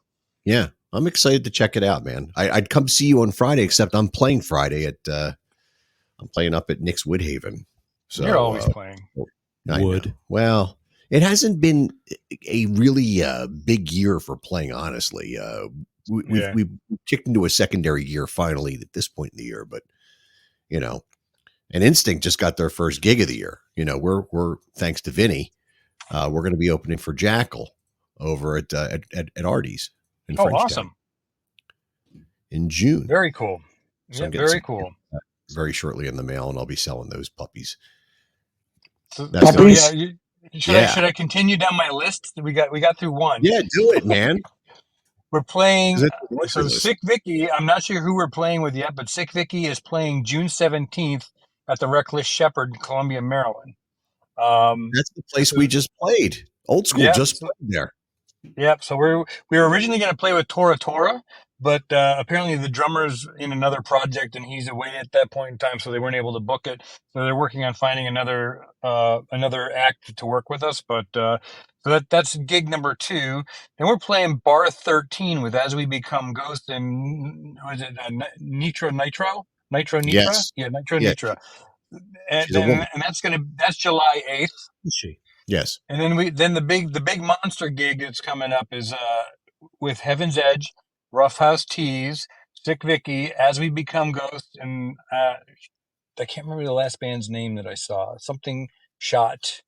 Yeah, I'm excited to check it out, man. I'd come see you on Friday, except I'm playing Friday I'm playing up at Nick's Woodhaven. So You're always playing. I know. Well, it hasn't been a really big year for playing, honestly. We've kicked into a secondary year finally at this point in the year, but and Instinct just got their first gig of the year. We're thanks to Vinny, we're going to be opening for Jackal over at Artie's in Frenchtown Awesome! in June. Very cool. So yeah, very cool. Very shortly in the mail, and I'll be selling those puppies. So, Puppies? should I continue down my list? We got through one. Yeah, do it, man. We're playing. Is it the one So list? Sic Vikki, I'm not sure who we're playing with yet, but Sic Vikki is playing June 17th at the Reckless Shepherd in Columbia, Maryland. That's the place we just played. Old School Yeah, just played there. Yep. So we were originally going to play with Tora, but apparently the drummer's in another project and he's away at that point in time, so they weren't able to book it. So they're working on finding another act to work with us. But so that's gig number 2. Then we're playing Bar 13 with As We Become Ghost and was it Nitro? Yes. Yeah, Nitro Yeah. Nitra. And She's a woman. that's July 8th. Is she? Yes. And then the big monster gig that's coming up is with Heaven's Edge, Roughhouse Tees, Sic Vikki, As We Become Ghosts, and I can't remember the last band's name that I saw. Something Shot.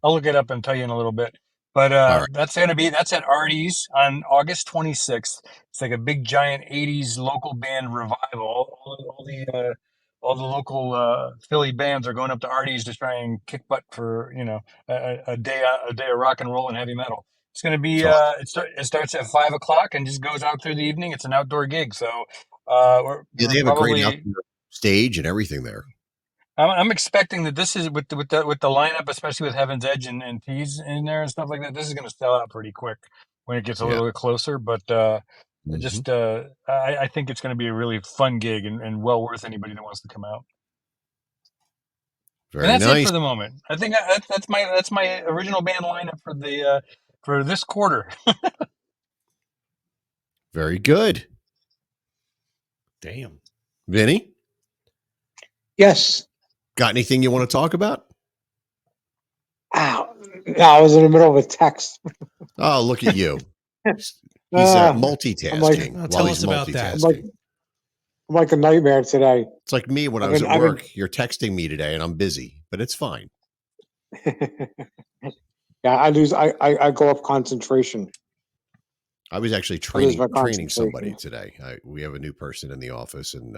I'll look it up and tell you in a little bit. But All right. that's at Artie's on August 26th. It's like a big giant 80s local band revival. All the local Philly bands are going up to Artie's to try and kick butt for a day of rock and roll and heavy metal. It's going to be it starts at 5:00 and just goes out through the evening. It's an outdoor gig, so They have a great outdoor stage and everything there. I'm expecting that this is with the lineup, especially with Heaven's Edge and Tees in there and stuff like that. This is going to sell out pretty quick when it gets a little bit closer. But I think it's going to be a really fun gig and well worth anybody that wants to come out. Very and that's nice. it for the moment. I think that's my original band lineup for this quarter. Very good. Damn. Vinny, Yes. got anything you want to talk about? Ow. No, I was in the middle of a text. Oh, look at you. He's I'm multitasking Well, while tell he's us about that. multitasking. I'm like a nightmare today. It's like me when I I've was been- at I've been- work. You're texting me today and I'm busy, but it's fine. Yeah, I go off concentration. I was actually I lose training my somebody concentration. today. We have a new person in the office and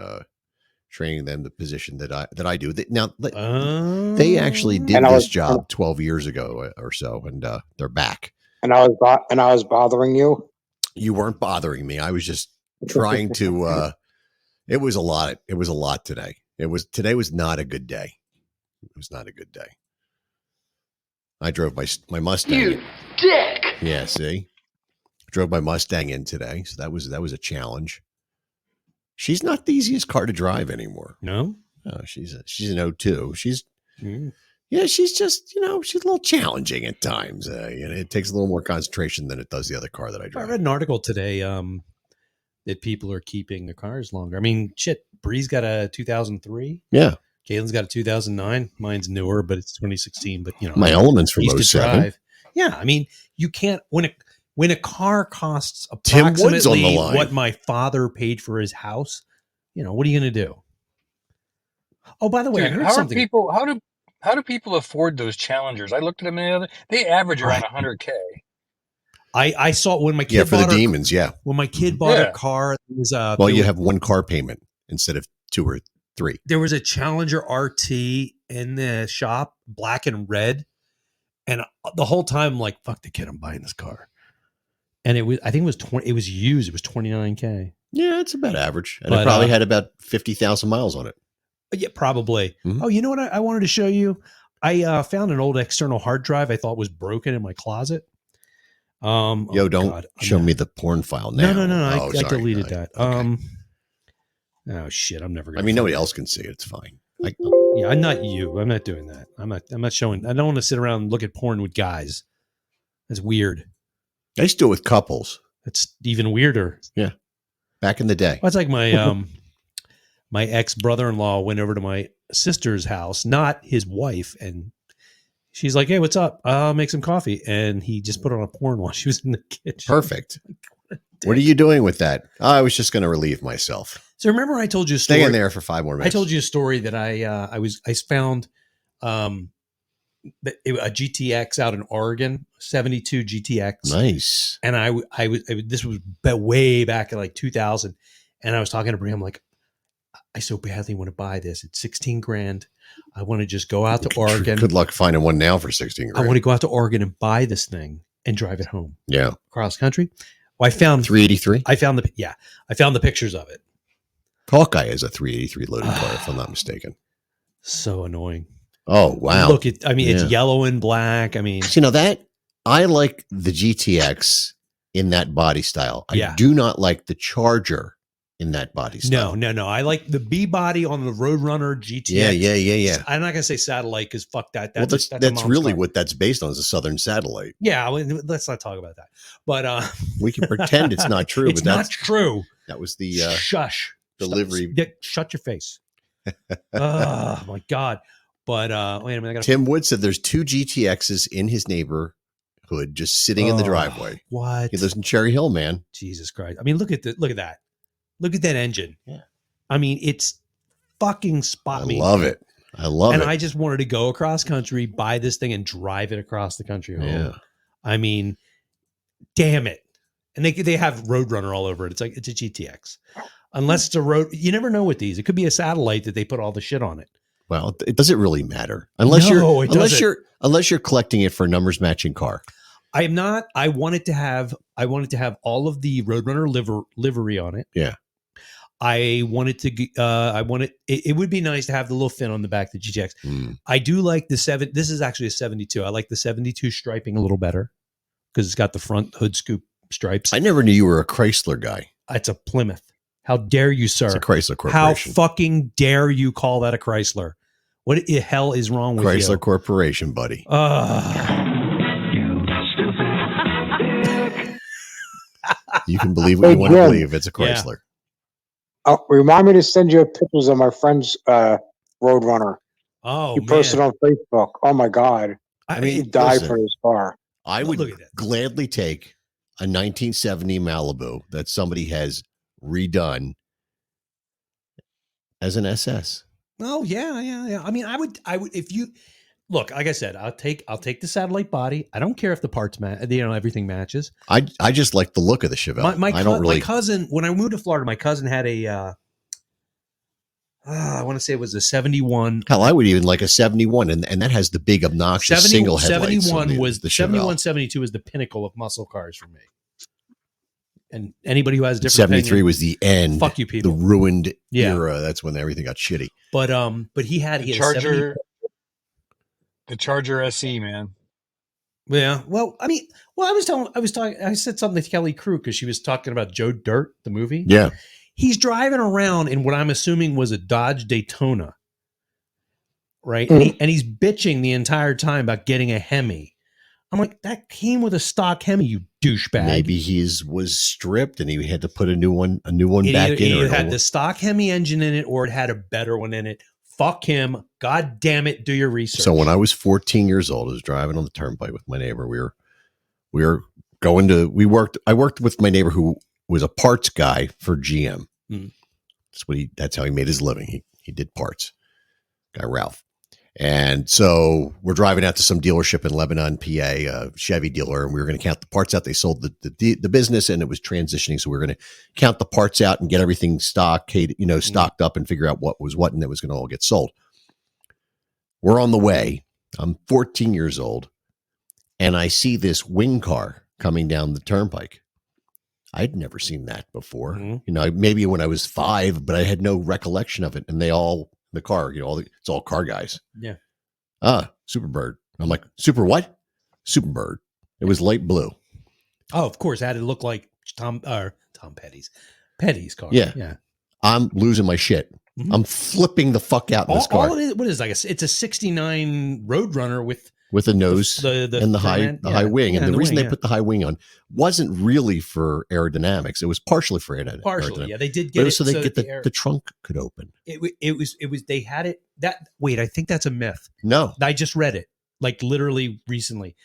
training them the position that I do. Now they actually did And I this was- job 12 years ago or so, and they're back. And I was bothering you. You weren't bothering me. I was just trying to. It was a lot. It was a lot today. Today was not a good day. It was not a good day. I drove my Mustang. You dick! Yeah, see, drove my Mustang in today, so that was a challenge. She's not the easiest car to drive anymore. No? She's an 02. She's Mm. yeah, she's just she's a little challenging at times. It takes a little more concentration than it does the other car that I I drive. read an article today that people are keeping their cars longer. I mean, shit, Bree's got a 2003. Yeah, Jalen's got a 2009. Mine's newer, but it's 2016. But my Elements from used to 07. drive. Yeah, I mean, you can't when a car costs Tim Wood's on the approximately line. what my father paid for his house. What are you going to do? Oh, by the way, Dude, I heard how something. how do people afford those Challengers? I looked at them the other. They average around 100K. I saw when my kid for the bought demons. Yeah. when my kid bought Yeah. a car. It was, Well, you have one car payment instead of 2 or 3. there was a Challenger RT in the shop, black and red, and the whole time I'm like, "Fuck the kid, I'm buying this car." And I think it was 20. It was used. It was 29K. Yeah, it's about average, and But, it probably had about 50,000 miles on it. Yeah, probably. Mhm. Oh, you know what? I wanted to show you. I found an old external hard drive I thought was broken in my closet. Yo, don't show me the porn file now. No. I Oh, sorry. deleted No, that. okay. Oh shit! I'm never I gonna. mean, nobody find it. else can see it. It's fine. Yeah, I'm not you. I'm not doing that. I'm not showing. I don't want to sit around and look at porn with guys. That's weird. I used to do it with couples That's even weirder. back in the day. Well, it's like my my ex brother-in-law went over to my sister's house, not his wife, and she's like, "Hey, what's up? I'll make some coffee." And he just put on a porn while she was in the kitchen. Perfect. What are you doing with that? I was just going to relieve myself. So remember, I told you a story. Stay in there for 5 more minutes. I told you a story that I found a GTX out in Oregon, 72 GTX. Nice. And this was way back in like 2000. And I was talking to Brie. I'm like, I so badly want to buy this. It's 16 grand. I want to just go out to Oregon. Good luck finding one now for 16 grand. I want to go out to Oregon and buy this thing and drive it home Yeah. across country. Well, I found 383. I found the pictures of it. Hawkeye is a 383 loaded car, if I'm not mistaken. So annoying. Oh, wow. Look at, I mean, Yeah. it's yellow and black. I mean, that I like the GTX in that body style. I Yeah. do not like the Charger in that body style. no. I like the B body on the Roadrunner GTX. Yeah. I'm not gonna say satellite because fuck that. Well, That's that's mom's really car. what that's based on, is a Southern Satellite. Yeah, let's not talk about that. But We can pretend it's not true, it's but not that's true. that was the Shush. delivery. Shut your face. Oh my god. But wait a minute. I gotta, Tim Wood said there's 2 GTXs in his neighborhood just sitting in the driveway. What? He lives in Cherry Hill, man. Jesus Christ. I mean, look at that. Look at that engine. Yeah. I mean, it's fucking spot me. I love it. And I just wanted to go across country, buy this thing, and drive it across the country home. Yeah. I mean, damn it. And they have Roadrunner all over it. It's like, it's a GTX. Unless it's a road, you never know with these. It could be a satellite that they put all the shit on it. Well, it doesn't really matter unless you're collecting it for a numbers matching car. I am not. I wanted to have all of the Roadrunner livery on it. Yeah. I wanted to. It would be nice to have the little fin on the back, the GTX. Mm. I do like the 7. This is actually a 72. I like the 72 striping a little better because it's got the front hood scoop stripes. I never knew you were a Chrysler guy. It's a Plymouth. How dare you, sir? It's a Chrysler How Corporation. fucking dare you call that a Chrysler? What the hell is wrong with Chrysler you? Corporation, buddy. You can believe what Hey, you want to Jim. believe. It's a Yeah. Chrysler. Remind me to send you pictures of my friend's Roadrunner. Oh, You posted man. on Facebook. Oh my God. I mean, He died listen, for his car. I Look would at that. gladly take a 1970 Malibu that somebody has redone as an SS. Oh, yeah. I mean, I would, if you look, like I said, I'll take the satellite body. I don't care if the parts everything matches. I just like the look of the Chevelle. My I don't really. my cousin, when I moved to Florida, my cousin had a, I want to say it was a 71. Hell, I would even like a 71, and that has the big obnoxious single headlights. 71 was the 71, Chevelle. 72 is the pinnacle of muscle cars for me. And anybody who has a different 73 opinion, was the end. fuck you people. The ruined Yeah. era. That's when everything got shitty. But he had a 70. The Charger SE, man. Yeah. Well, I mean, I said something to Kelly Crew because she was talking about Joe Dirt, the movie. Yeah. He's driving around in what I'm assuming was a Dodge Daytona. Right. Mhm. And he's bitching the entire time about getting a Hemi. I'm like, that came with a stock Hemi, you douchebag. Maybe was stripped and he had to put a new one back in. It had the stock Hemi engine in it, or it had a better one in it. Fuck him. God damn it. Do your research. So when I was 14 years old, I was driving on the turnpike with my neighbor. I worked with my neighbor who was a parts guy for GM. Mm. That's how he made his living. He did parts. Guy Ralph. And so we're driving out to some dealership in Lebanon, PA, a Chevy dealer, and we were going to count the parts out. They sold the business and it was transitioning. So we were going to count the parts out and get everything stocked up and figure out what was what, and it was going to all get sold. We're on the way. I'm 14 years old and I see this wing car coming down the turnpike. I'd never seen that before. Mm-hmm. Maybe when I was 5, but I had no recollection of it. And the car, it's all car guys. Yeah. Superbird. I'm like, super what? Superbird. It was light blue. Oh, of course. It had to look like Tom Petty's car. Yeah. Yeah. I'm losing my shit. Mm-hmm. I'm flipping the fuck out in this car. All it is, what is it? It's a 69 Roadrunner with a nose and the high wing. And the reason they put the high wing on wasn't really for aerodynamics. It was partially for aerodynamics. Partially, yeah. They did get it so they get the trunk could open. It was they had it I think that's a myth. No. I just read it like literally recently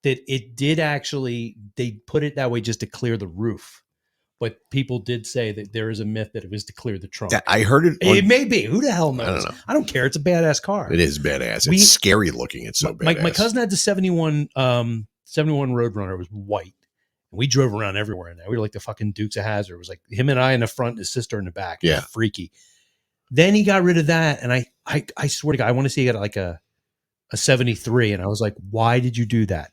that it did actually, they put it that way just to clear the roof. But people did say that there is a myth that it was to clear the trunk. I heard it. It may be. Who the hell knows? I don't know. I don't care. It's a badass car. It is badass. It's scary looking. It's so badass. My cousin had the 71 Roadrunner. It was white. And we drove around everywhere in that. We were like the fucking Dukes of Hazzard. It was like him and I in the front, his sister in the back. Yeah. Freaky. Then he got rid of that. And I swear to God, I want to see he got like a 73. And I was like, why did you do that?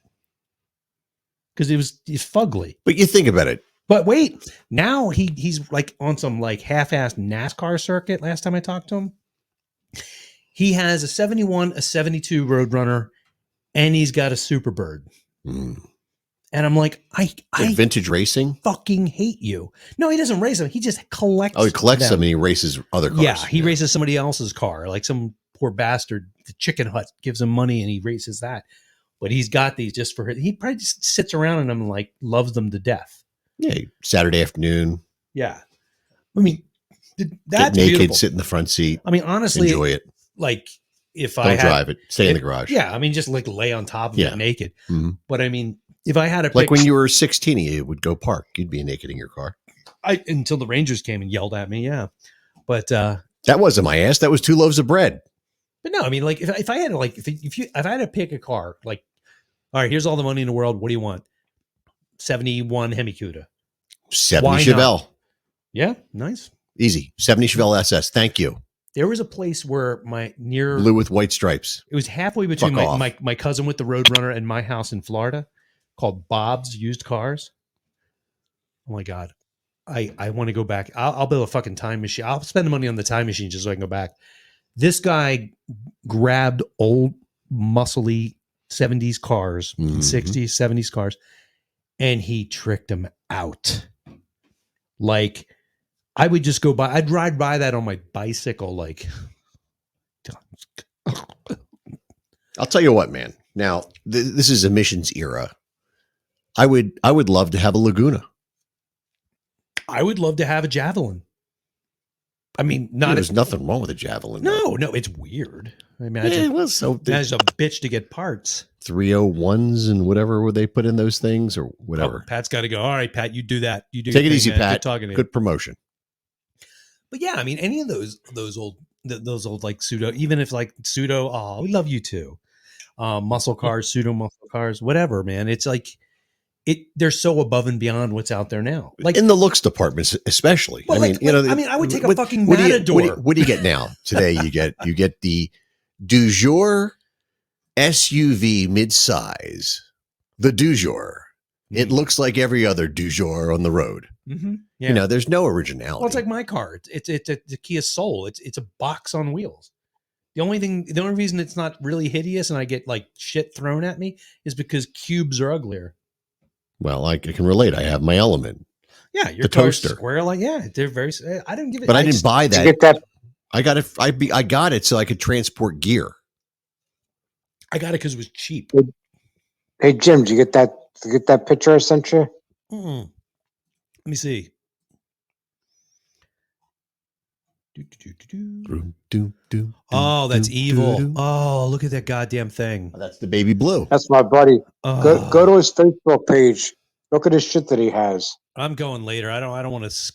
Because he's fugly. But you think about it. But wait, now he's like on some like half-assed NASCAR circuit. Last time I talked to him, he has a 71, a 72 Roadrunner, and he's got a Superbird. Mm. And I'm like, I vintage racing? Fucking hate you. No, he doesn't race them. He just collects. Oh, he collects them and he races other cars. Yeah, he races somebody else's car. Like some poor bastard, the Chicken Hut gives him money and he races that. But he's got these just for he probably just sits around in them and like loves them to death. Yeah, Saturday afternoon. Yeah. I mean, that's get naked, beautiful. sit in the front seat. I mean, honestly, enjoy it. Like if Don't drive it, stay in the garage. Yeah, I mean, just like lay on top of it naked. Mm-hmm. But I mean, if I had a like when you were 16, you would go park. You'd be naked in your car. Until the Rangers came and yelled at me. Yeah, but that wasn't my ass. That was 2 loaves of bread. But no, I mean, like if I had to like if I had to pick a car, like, all right, here's all the money in the world. What do you want? 71 Hemi Cuda. 70 Chevelle. Yeah, nice. Easy. 70 Chevelle SS. Thank you. There was a place where blue with white stripes. It was halfway between my cousin with the Roadrunner and my house in Florida, called Bob's Used Cars. Oh my God. I want to go back. I'll build a fucking time machine. I'll spend the money on the time machine just so I can go back. This guy grabbed old muscly 70s cars, 60s, 70s cars, and he tricked them out. Like, I would just go by, I'd ride by that on my bicycle. Like, I'll tell you what, man. Now, this is emissions era. I would love to have a Laguna. I would love to have a javelin. I mean, there's nothing wrong with a javelin. No, it's weird. I imagine. Yeah, well, so imagine a bitch to get parts. 301s and whatever would they put in those things or whatever. Oh, Pat's got to go. All right, Pat, you do that. You do. Take it thing, easy, man. Pat. Good talking to you. Good promotion. But yeah, I mean, any of those old like pseudo, even if like pseudo, oh, we love you too. Muscle cars, pseudo muscle cars, whatever, man. It's like they're so above and beyond what's out there now. Like in the looks department, especially. Well, I would take a fucking Matador. What do you get now? Today you get the du jour SUV midsize, the du jour. It looks like every other du jour on the road. Mm-hmm. Yeah. There's no originality. Well, it's like my car. It's a Kia Soul. It's a box on wheels. The only reason it's not really hideous and I get like shit thrown at me is because cubes are uglier. Well, I can relate. I have my Element. Yeah, your the toaster. Square, like they're very. I didn't give it. But I didn't buy that. Get that. I got it. I got it so I could transport gear. I got it because it was cheap. Hey Jim, did you get that picture I sent you? Let me see. Oh, that's evil. Oh, look at that goddamn thing. That's the baby blue. That's my buddy. Go to his Facebook page. Look at his shit that he has. I'm going later. I don't want to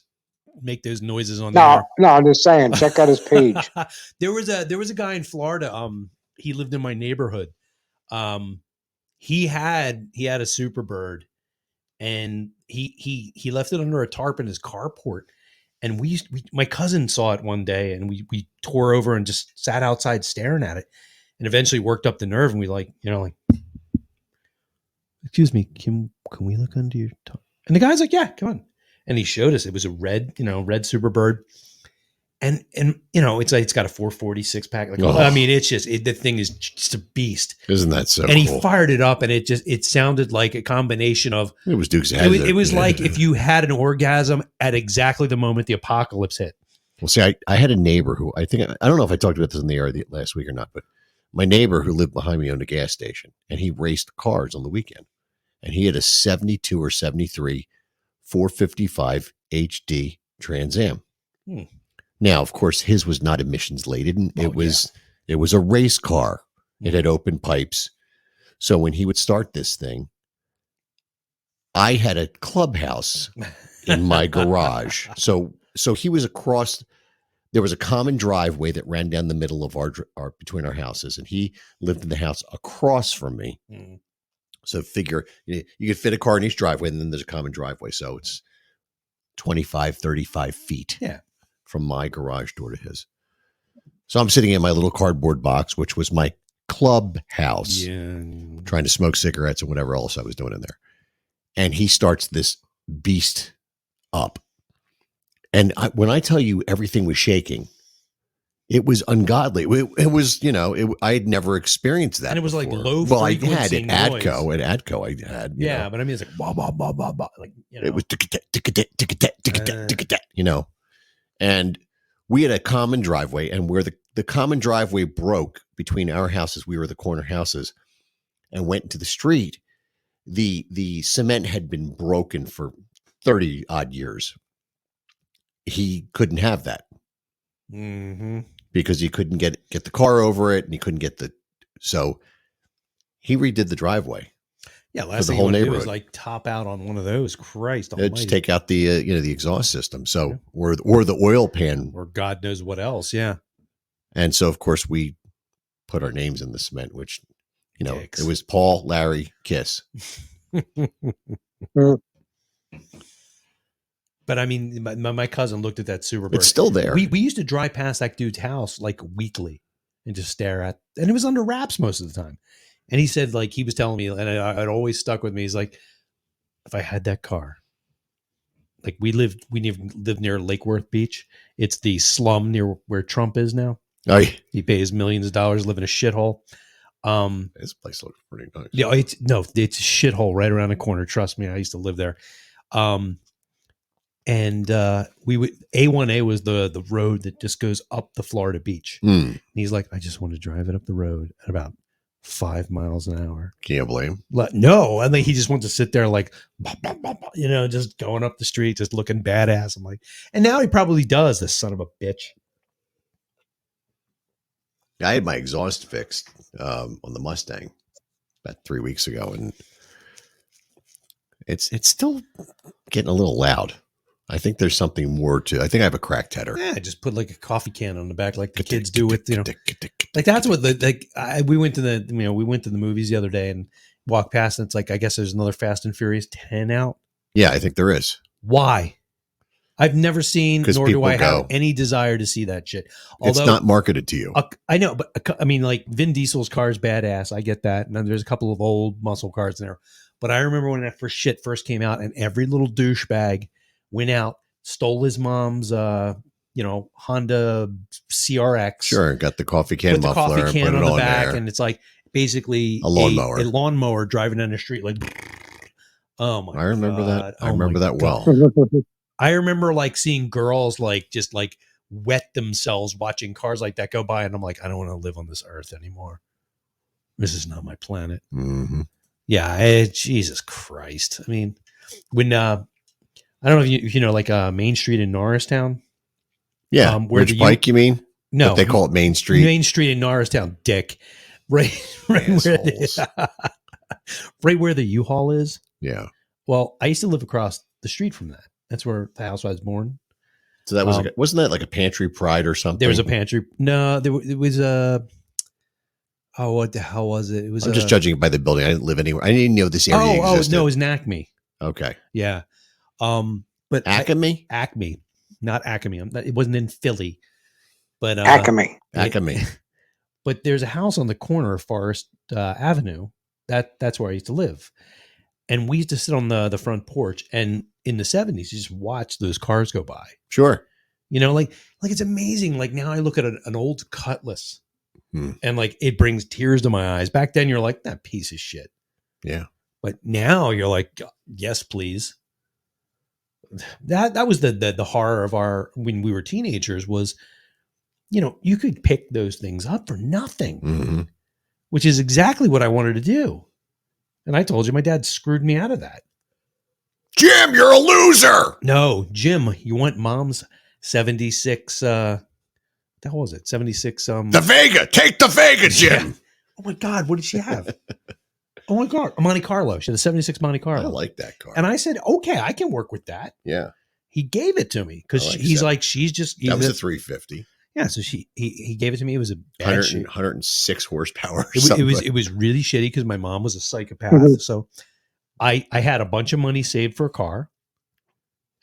make those noises on there. No, I'm just saying. Check out his page. There was a guy in Florida. He lived in my neighborhood. He had a Superbird, and he left it under a tarp in his carport. And my cousin saw it one day, and we tore over and just sat outside staring at it, and eventually worked up the nerve, and we like, excuse me, can we look under your top? And the guy's like, yeah, come on. And he showed us it was a red Superbird. And it's like, it's got a 446 pack. Like, I mean, it's just, the thing is just a beast. Isn't that so and cool? He fired it up and it sounded like a combination of, it was Duke's Hazzard. It was like if you had an orgasm at exactly the moment the apocalypse hit. Well, see, I had a neighbor who I don't know if I talked about this in the air last week or not, but my neighbor who lived behind me owned a gas station and he raced cars on the weekend. And he had a 72 or 73 455 HD Trans Am. Now, of course, his was not emissions laden. It was a race car. It had open pipes. So when he would start this thing, I had a clubhouse in my garage. So he was across. There was a common driveway that ran down the middle of our between our houses, and he lived in the house across from me. So figure you could fit a car in each driveway, and then there's a common driveway. So it's 25, 35 feet from my garage door to his. So I'm sitting in my little cardboard box, which was my clubhouse, trying to smoke cigarettes and whatever else I was doing in there. And he starts this beast up. And when I tell you everything was shaking, it was ungodly. It was, I had never experienced that. And it was before. like low Well, I frequency had at ADCO. At ADCO, I had. But I mean, it's like, bah, bah, bah, bah, bah, like, it was, and we had a common driveway, and where the common driveway broke between our houses, we were the corner houses, and went into the street. The cement had been broken for 30 odd years. He couldn't have that because he couldn't get the car over it, and he couldn't get so he redid the driveway. Yeah, last thing you want to do is like top out on one of those. Christ almighty. Just take out the the exhaust system. So or the oil pan or God knows what else. Yeah. And so of course we put our names in the cement, which it was Paul, Larry, Kiss. But I mean, my cousin looked at that Superbird. It's still there. We used to drive past that dude's house like weekly and just stare at, and it was under wraps most of the time. And he said, like, he was telling me, and it always stuck with me. He's like, if I had that car, like we lived near Lake Worth Beach. It's the slum near where Trump is now. Oh, yeah. He pays millions of dollars, live in a shithole. This place looks pretty nice. Yeah, it's a shithole right around the corner. Trust me, I used to live there. And we would A1A was the road that just goes up the Florida beach. And he's like, I just want to drive it up the road at about 5 miles an hour. Can't blame. No, I think he just wants to sit there like, just going up the street, just looking badass. I'm like, and now he probably does, this son of a bitch. I had my exhaust fixed on the Mustang about 3 weeks ago, and it's still getting a little loud. I think there's something more to. I think I have a cracked header. Yeah, just put like a coffee can on the back, like the kids do with like that's what we went to the movies the other day and walked past, and it's like I guess there's another Fast and Furious 10 out. Yeah, I think there is. Why? I've never seen, nor do I have go. any desire to see that shit. Although, it's not marketed to you. I know, but I mean, like Vin Diesel's car is badass. I get that. And then there's a couple of old muscle cars in there. But I remember when that first came out, and every little douchebag went out, stole his mom's, Honda CRX. Sure, got the coffee can muffler, the coffee can and put on it the back, there. and it's like basically a lawnmower. A lawnmower driving down the street. Like, oh my! I remember God. that. I remember that well. I remember like seeing girls like just like wet themselves watching cars like that go by, and I'm like, I don't want to live on this earth anymore. This is not my planet. Mm-hmm. Yeah, Jesus Christ. I mean, when I don't know if you know, like Main Street in Norristown. Yeah, which bike you mean? No, but they call it Main Street. Main Street in Norristown, dick. Right where the U-Haul is. Yeah. Well, I used to live across the street from that. That's where the house I was born. So that was wasn't that like a Pantry Pride or something? There was a pantry. No, it was a. Oh, what the hell was it? It was. I'm just judging it by the building. I didn't live anywhere. I didn't know this area existed. No, it was an Acme. Okay. Yeah. But Acme, not Acme. It wasn't in Philly, but Acme. But there's a house on the corner of Forest Avenue. That's where I used to live, and we used to sit on the front porch. And in the 70s, you just watch those cars go by. Sure. Like it's amazing. Like now I look at an old Cutlass, and like it brings tears to my eyes. Back then, you're like, that piece of shit. Yeah. But now you're like, yes, please. That was the horror of when we were teenagers was, you could pick those things up for nothing, which is exactly what I wanted to do. And I told you, my dad screwed me out of that. Jim, you're a loser. No, Jim, you want mom's 76, what the hell was it? 76. The Vega. Take the Vega, Jim. Yeah. Oh my God. What did she have? Oh my God. A Monte Carlo. She had a 76 Monte Carlo. I like that car. And I said, okay, I can work with that. Yeah. He gave it to me because he's like, she's just. That was a 350. Yeah. So he gave it to me. It was a bad 106 horsepower. It was really shitty because my mom was a psychopath. So I had a bunch of money saved for a car.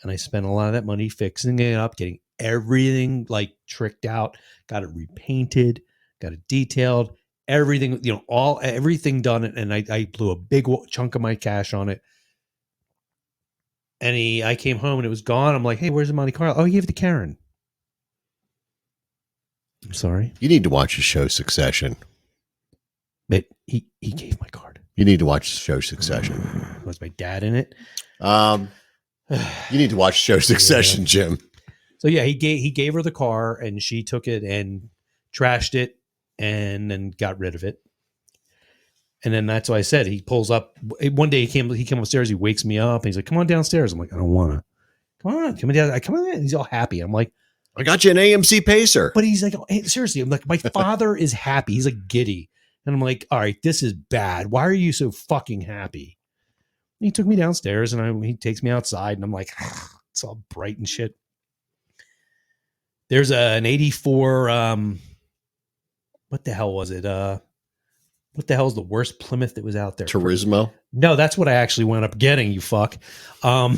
And I spent a lot of that money fixing it up, getting everything like tricked out, got it repainted, got it detailed, everything, everything done. And I blew a big chunk of my cash on it. And I came home and it was gone. I'm like, hey, where's the Monte Carlo? Oh, he gave it to Karen. I'm sorry. You need to watch the show Succession. But he gave my card. You need to watch the show Succession. Was my dad in it? You need to watch the show Succession, Jim. So yeah, he gave her the car and she took it and trashed it and then got rid of it. And then that's why I said he pulls up. One day he came upstairs. He wakes me up and he's like, "Come on downstairs." I'm like, "I don't want to." Come on down. Come on in. He's all happy. I'm like, "I got you an AMC Pacer." But he's like, hey, seriously. I'm like, my father is happy. He's like giddy, and I'm like, all right, this is bad. Why are you so fucking happy? And he took me downstairs and he takes me outside, and I'm like, it's all bright and shit. There's an 84. What the hell was it? What the hell is the worst Plymouth that was out there? Turismo? No, that's what I actually wound up getting, you fuck. Oh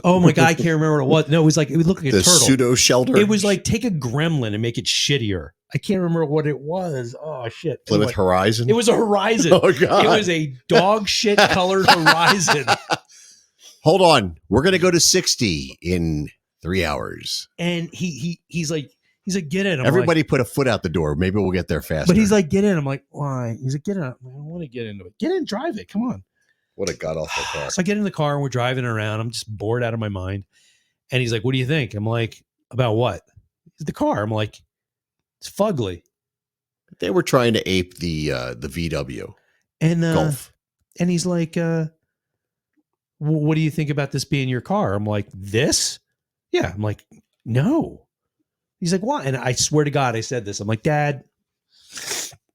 my God, I can't remember what it was. No, it was like, it would look like a turtle. Pseudo shelter? It was like, take a gremlin and make it shittier. I can't remember what it was. Oh shit. Plymouth Horizon? It was a Horizon. Oh God. It was a dog shit colored Horizon. Hold on. We're going to go to 60 in 3 hours. And he's like, get in. Everybody put a foot out the door. Maybe we'll get there faster. But he's like, get in. I'm like, why? He's like, get in. I don't want to get into it. Get in, drive it. Come on. What a god-awful car. So I get in the car and we're driving around. I'm just bored out of my mind. And he's like, what do you think? I'm like, about what? The car. I'm like, it's fugly. They were trying to ape the VW And Golf. and he's like, what do you think about this being your car? I'm like, this? Yeah. I'm like, no. He's like, why? And I swear to God, I said this. I'm like, Dad,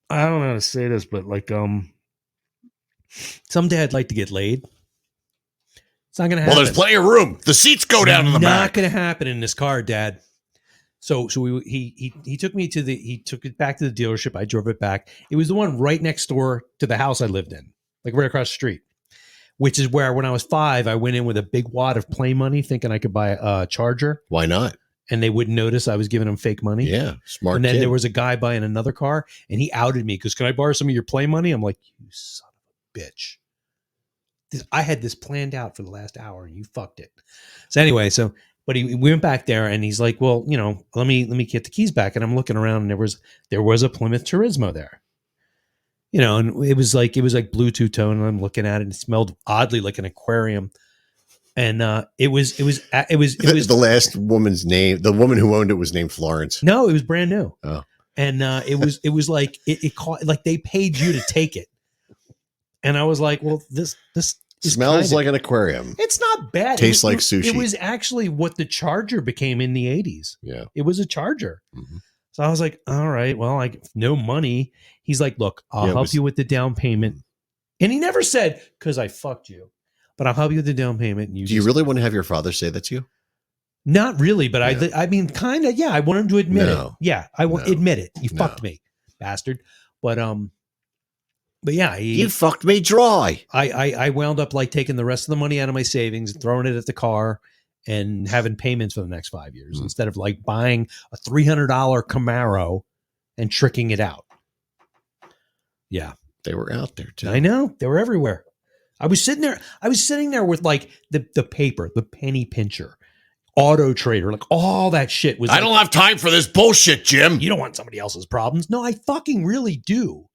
I don't know how to say this, but like, someday I'd like to get laid. It's not going to happen. Well, there's plenty of room. The seats go down to the back. Not going to happen in this car, Dad. So he took me to he took it back to the dealership. I drove it back. It was the one right next door to the house I lived in, like right across the street, which is where when I was 5, I went in with a big wad of play money thinking I could buy a charger. Why not? And they wouldn't notice I was giving them fake money. Yeah, smart. And then kid. there was a guy buying another car and he outed me because, can I borrow some of your play money? I'm like, you son of a bitch. I had this planned out for the last hour and you fucked it. So anyway, but we went back there and he's like, well, let me get the keys back. And I'm looking around and there was a Plymouth Turismo there, and it was like Bluetooth tone. And I'm looking at it and it smelled oddly like an aquarium. And it was the last woman's name. The woman who owned it was named Florence. No, it was brand new. Oh, and it was like it caught, like they paid you to take it. And I was like, well, this smells like an aquarium. It's not bad. Tastes like sushi. It was actually what the Charger became in the 80s. Yeah. It was a Charger. Mm-hmm. So I was like, all right, well, no money. He's like, look, I'll help you with the down payment. And he never said, because I fucked you, but I'll help you with the down payment. And Do you really want to have your father say that to you? Not really, but I mean, kind of, yeah. I want him to admit it. Yeah, I want admit it. You fucked me, bastard. But yeah, you fucked me dry. I wound up like taking the rest of the money out of my savings and throwing it at the car and having payments for the next 5 years instead of like buying a $300 Camaro and tricking it out. Yeah. They were out there too. I know. They were everywhere. I was sitting there with like the paper, the penny pincher, Auto Trader, like all that shit was. I don't have time for this bullshit, Jim. You don't want somebody else's problems. No, I fucking really do.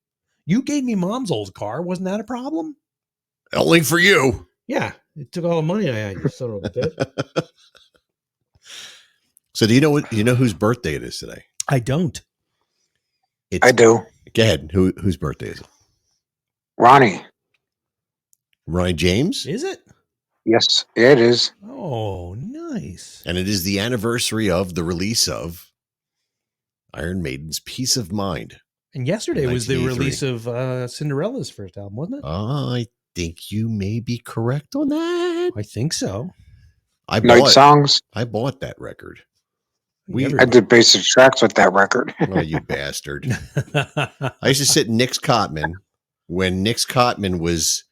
You gave me Mom's old car. Wasn't that a problem? Only for you. Yeah. It took all the money I had. You son of a bitch. So do you know whose birthday it is today? I don't. I do. Go ahead. Whose birthday is it? Ronnie. Ronnie James? Is it? Yes, it is. Oh, nice. And it is the anniversary of the release of Iron Maiden's Peace of Mind. And yesterday was the release of Cinderella's first album, wasn't it? I think you may be correct on that. I think so. Night Songs. I bought that record. I did basic tracks with that record. Oh, you bastard. I used to sit in Nick's Cotman when Nick's Cotman was,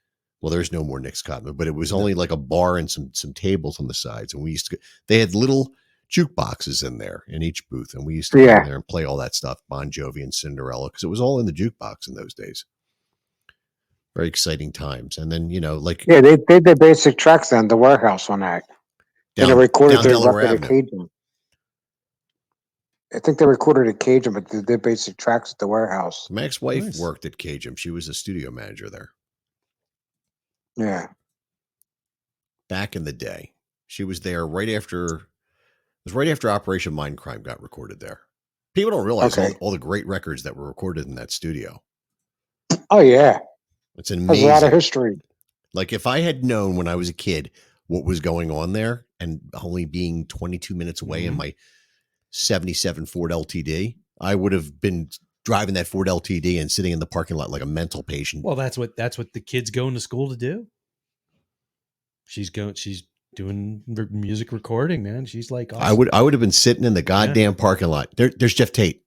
well, there's no more Nick's Cotman, but it was only like a bar and some tables on the sides. And we used to, they had little jukeboxes in there in each booth. And we used to go in there and play all that stuff, Bon Jovi and Cinderella, because it was all in the jukebox in those days. Very exciting times. And then, Yeah, they did basic tracks on the warehouse on that. They recorded their record at Cajun. I think they recorded at Cajun, but they did basic tracks at the warehouse. My ex-wife worked at Cajun. She was a studio manager there. Yeah. Back in the day. She was there right after Operation Mindcrime got recorded there. People don't realize all the great records that were recorded in that studio. Oh, yeah. It's amazing. There's a lot of history. Like if I had known when I was a kid what was going on there and only being 22 minutes away in my 77 Ford LTD, I would have been driving that Ford LTD and sitting in the parking lot like a mental patient. Well, that's what the kid's going to school to do. She's doing music recording, man. She's like, awesome. I would have been sitting in the goddamn parking lot. There's Jeff Tate.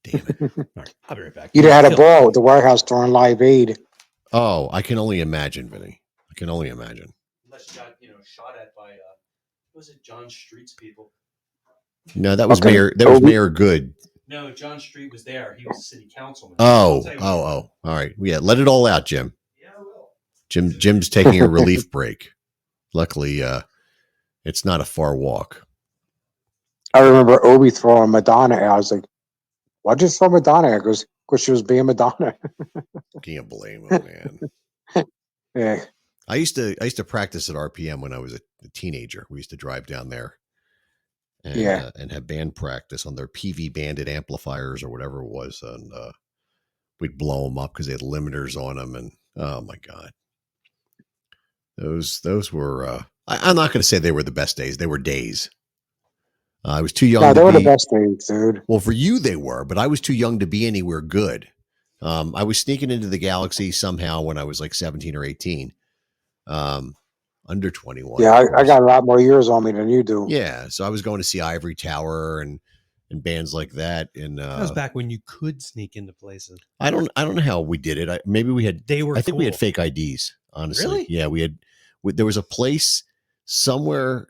Damn it. All right, I'll be right back. You'd have had a ball at the warehouse during Live Aid. Oh, I can only imagine, Vinny. I can only imagine. Unless you got, shot at by was it John Street's people? No, that was Mayor. That was Mayor Good. No, John Street was there. He was a city councilman. Oh. All right. Yeah, let it all out, Jim. Yeah, I will. Jim's taking a relief break. Luckily, it's not a far walk. I remember Obi throwing Madonna. I was like, "Why'd you throw Madonna?" Because she was being Madonna. Can't blame him, man. Yeah. I used to practice at RPM when I was a teenager. We used to drive down there and have band practice on their PV banded amplifiers or whatever it was, and we'd blow them up because they had limiters on them, and oh my god, those were. I'm not going to say they were the best days. They were days. I was too young. No, to they were be, the best days, dude. Well, for you they were, but I was too young to be anywhere good. I was sneaking into the Galaxy somehow when I was like 17 or 18. Under 21. Yeah, I got a lot more years on me than you do. Yeah, so I was going to see Ivory Tower and bands like that. And that was back when you could sneak into places. I don't know how we did it. Maybe we had. I think we had fake IDs. Honestly, really? Yeah, we had. There was a place somewhere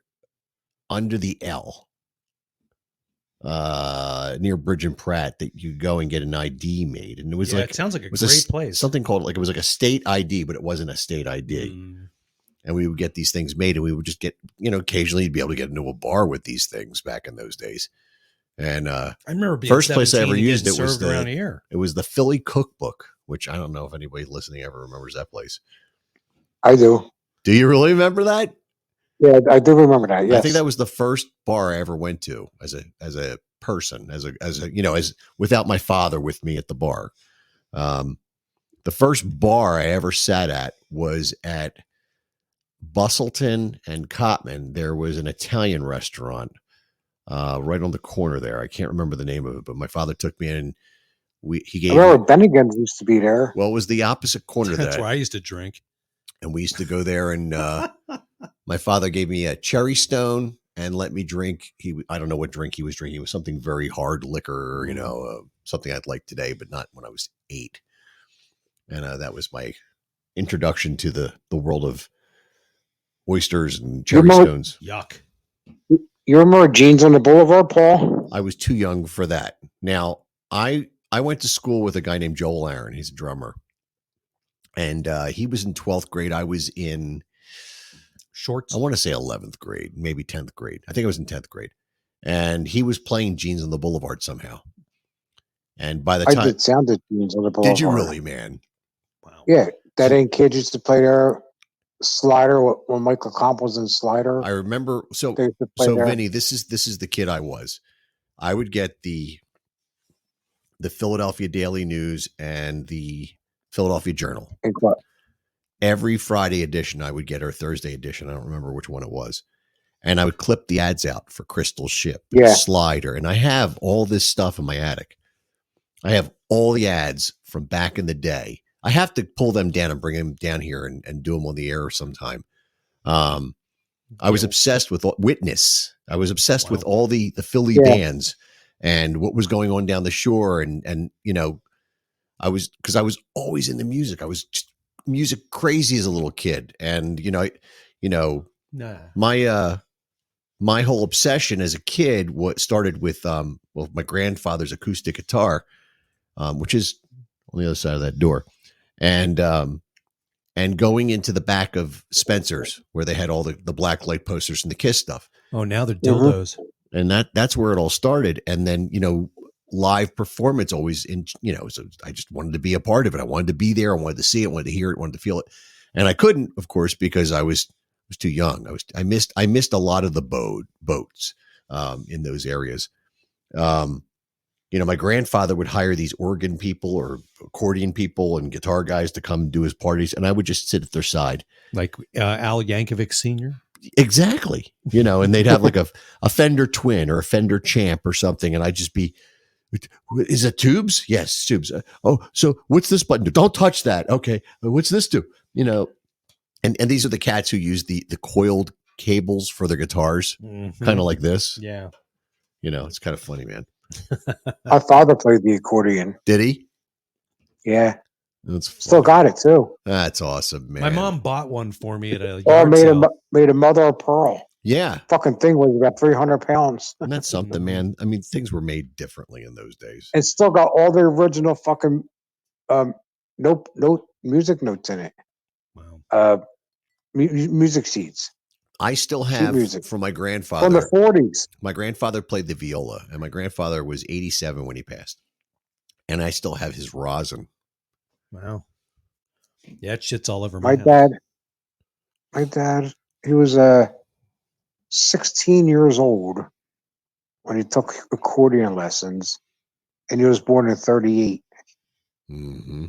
under the L, near Bridge and Pratt, that you go and get an ID made, and it was like it sounds like a great place. Something called it was like a state ID, but it wasn't a state ID. And we would get these things made, and we would just get, occasionally you'd be able to get into a bar with these things back in those days. And I remember being first place I ever used it was around here. It was the Philly Cookbook, which I don't know if anybody listening ever remembers that place. I do. Do you really remember that? Yeah, I do remember that. Yes. I think that was the first bar I ever went to as a person, as without my father with me at the bar. The first bar I ever sat at was at Bustleton and Cotman. There was an Italian restaurant right on the corner there. I can't remember the name of it, but my father took me in, and he gave. I remember Bennigan's used to be there. Well, it was the opposite corner. That's where I used to drink, and we used to go there. And my father gave me a Cherry Stone and let me drink. I don't know what drink he was drinking. It was something very hard liquor, something I'd like today, but not when I was 8. And that was my introduction to the world of oysters and cherry stones. Yuck. You remember Jeans on the Boulevard, Paul? I was too young for that. Now, I went to school with a guy named Joel Aaron. He's a drummer. And he was in 12th grade. I was in shorts. I want to say 11th grade, maybe 10th grade. I think I was in 10th grade. And he was playing Jeans on the Boulevard somehow. And by the time I did sound at Jeans on the Boulevard. Did you really, man? Wow. Yeah, that ain't kid used to play there. Slider when Michael Comp was in Slider. I remember. So Vinny, this is the kid I was. I would get the Philadelphia Daily News and the Philadelphia Journal. Every Friday edition I would get, or Thursday edition. I don't remember which one it was. And I would clip the ads out for Crystal Ship, Slider. And I have all this stuff in my attic. I have all the ads from back in the day. I have to pull them down and bring them down here and do them on the air sometime. I was obsessed with Witness. I was obsessed with all the Philly bands and what was going on down the shore. And because I was always into music. I was just music crazy as a little kid. And, my whole obsession as a kid started with, my grandfather's acoustic guitar, which is on the other side of that door. And going into the back of Spencer's where they had all the black light posters and the Kiss stuff. Oh, now they're dildos. And that's where it all started. And then, live performance always so I just wanted to be a part of it. I wanted to be there. I wanted to see it, wanted to hear it, wanted to feel it. And I couldn't, of course, because I was too young. I missed a lot of the boats in those areas. My grandfather would hire these organ people or accordion people and guitar guys to come do his parties, and I would just sit at their side. Like Al Yankovic Sr.? Exactly. And they'd have like a Fender Twin or a Fender Champ or something, and I'd just be, is it tubes? Yes, tubes. So what's this button do? Don't touch that. Okay. What's this do? And these are the cats who use the coiled cables for their guitars, kind of like this. Yeah. It's kind of funny, man. My father played the accordion. Did he? Yeah. That's still got it too. That's awesome, man. My mom bought one for me at a yard sale. Made a mother of pearl. Yeah. Fucking thing was about 300 pounds. And that's something, man. I mean, things were made differently in those days. And still got all the original fucking music notes in it. Wow. Music sheets. I still have from my grandfather from the 40s. My grandfather played the viola, and my grandfather was 87 when he passed. And I still have his rosin. Wow. Yeah, it shit's all over my house. My dad, he was 16 years old when he took accordion lessons, and he was born in 38. Mm-hmm.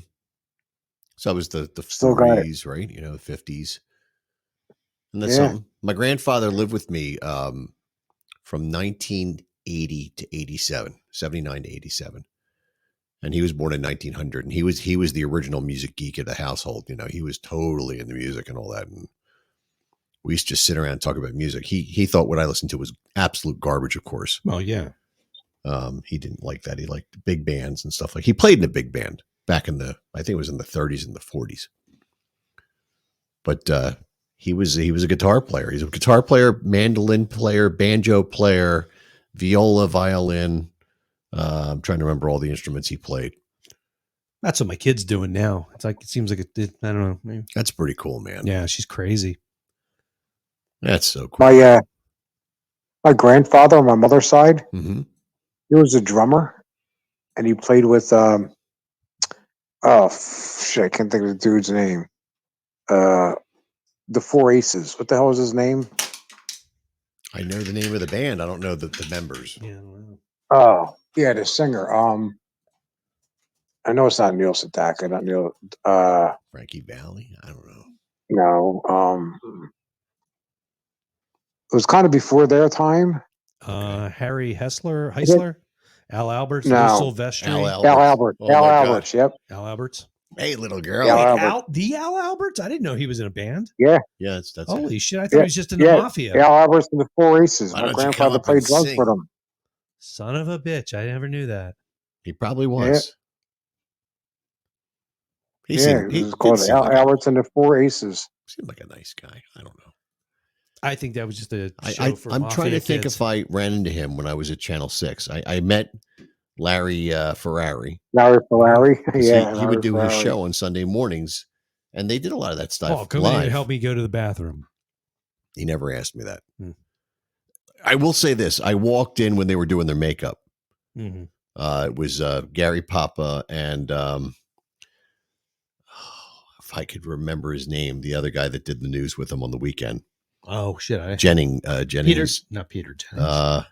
So it was the Still got it. 40s, right? The 50s. And that's Yeah. something. My grandfather lived with me from 1980 to 87, 79 to 87. And he was born in 1900. And he was the original music geek of the household. He was totally into music and all that. And we used to just sit around and talk about music. He thought what I listened to was absolute garbage, of course. Well, yeah. He didn't like that. He liked big bands and stuff. He played in a big band back I think it was in the 30s and the 40s. But he was a guitar player. He's a guitar player, mandolin player, banjo player, viola, violin. I'm trying to remember all the instruments he played. That's what my kid's doing now. It seems like I don't know. Maybe. That's pretty cool, man. Yeah, she's crazy. That's so cool. My grandfather on my mother's side, mm-hmm. he was a drummer, and he played with I can't think of the dude's name. The Four Aces. What the hell is his name? I know the name of the band. I don't know the members. Yeah, I don't know. Oh, yeah, the singer. I know it's not Neil Sedaka, not Neil. Frankie Valli. I don't know. No. It was kind of before their time. Harry Heisler, Al Alberts, No. Louis Silvestri, Al Albert. Oh Al my Alberts. God. Yep. Al Alberts. Hey, little girl. Al Wait, Alberts. the Al Alberts? I didn't know he was in a band. Yeah. Yeah, that's Holy shit! I thought he was just in the Mafia. Al Alberts and the Four Aces. Why My don't you come grandfather up and played drums sing? for them. Son of a bitch! I never knew that. He probably was. It He was called Al Alberts and the Four Aces. Seemed like a nice guy. I don't know. I think that was just a show for I'm Mafia trying to think kids. if I ran into him when I was at Channel 6. I met Larry Ferrari. Larry Ferrari. Yeah. He would do his show on Sunday mornings, and they did a lot of that stuff Paul, come live. in and help me go to the bathroom. He never asked me that. I will say this. I walked in when they were doing their makeup. Mm-hmm. It was Gary Papa and if I could remember his name, the other guy that did the news with him on the weekend. Oh shit! Jennings. Not Peter Jennings.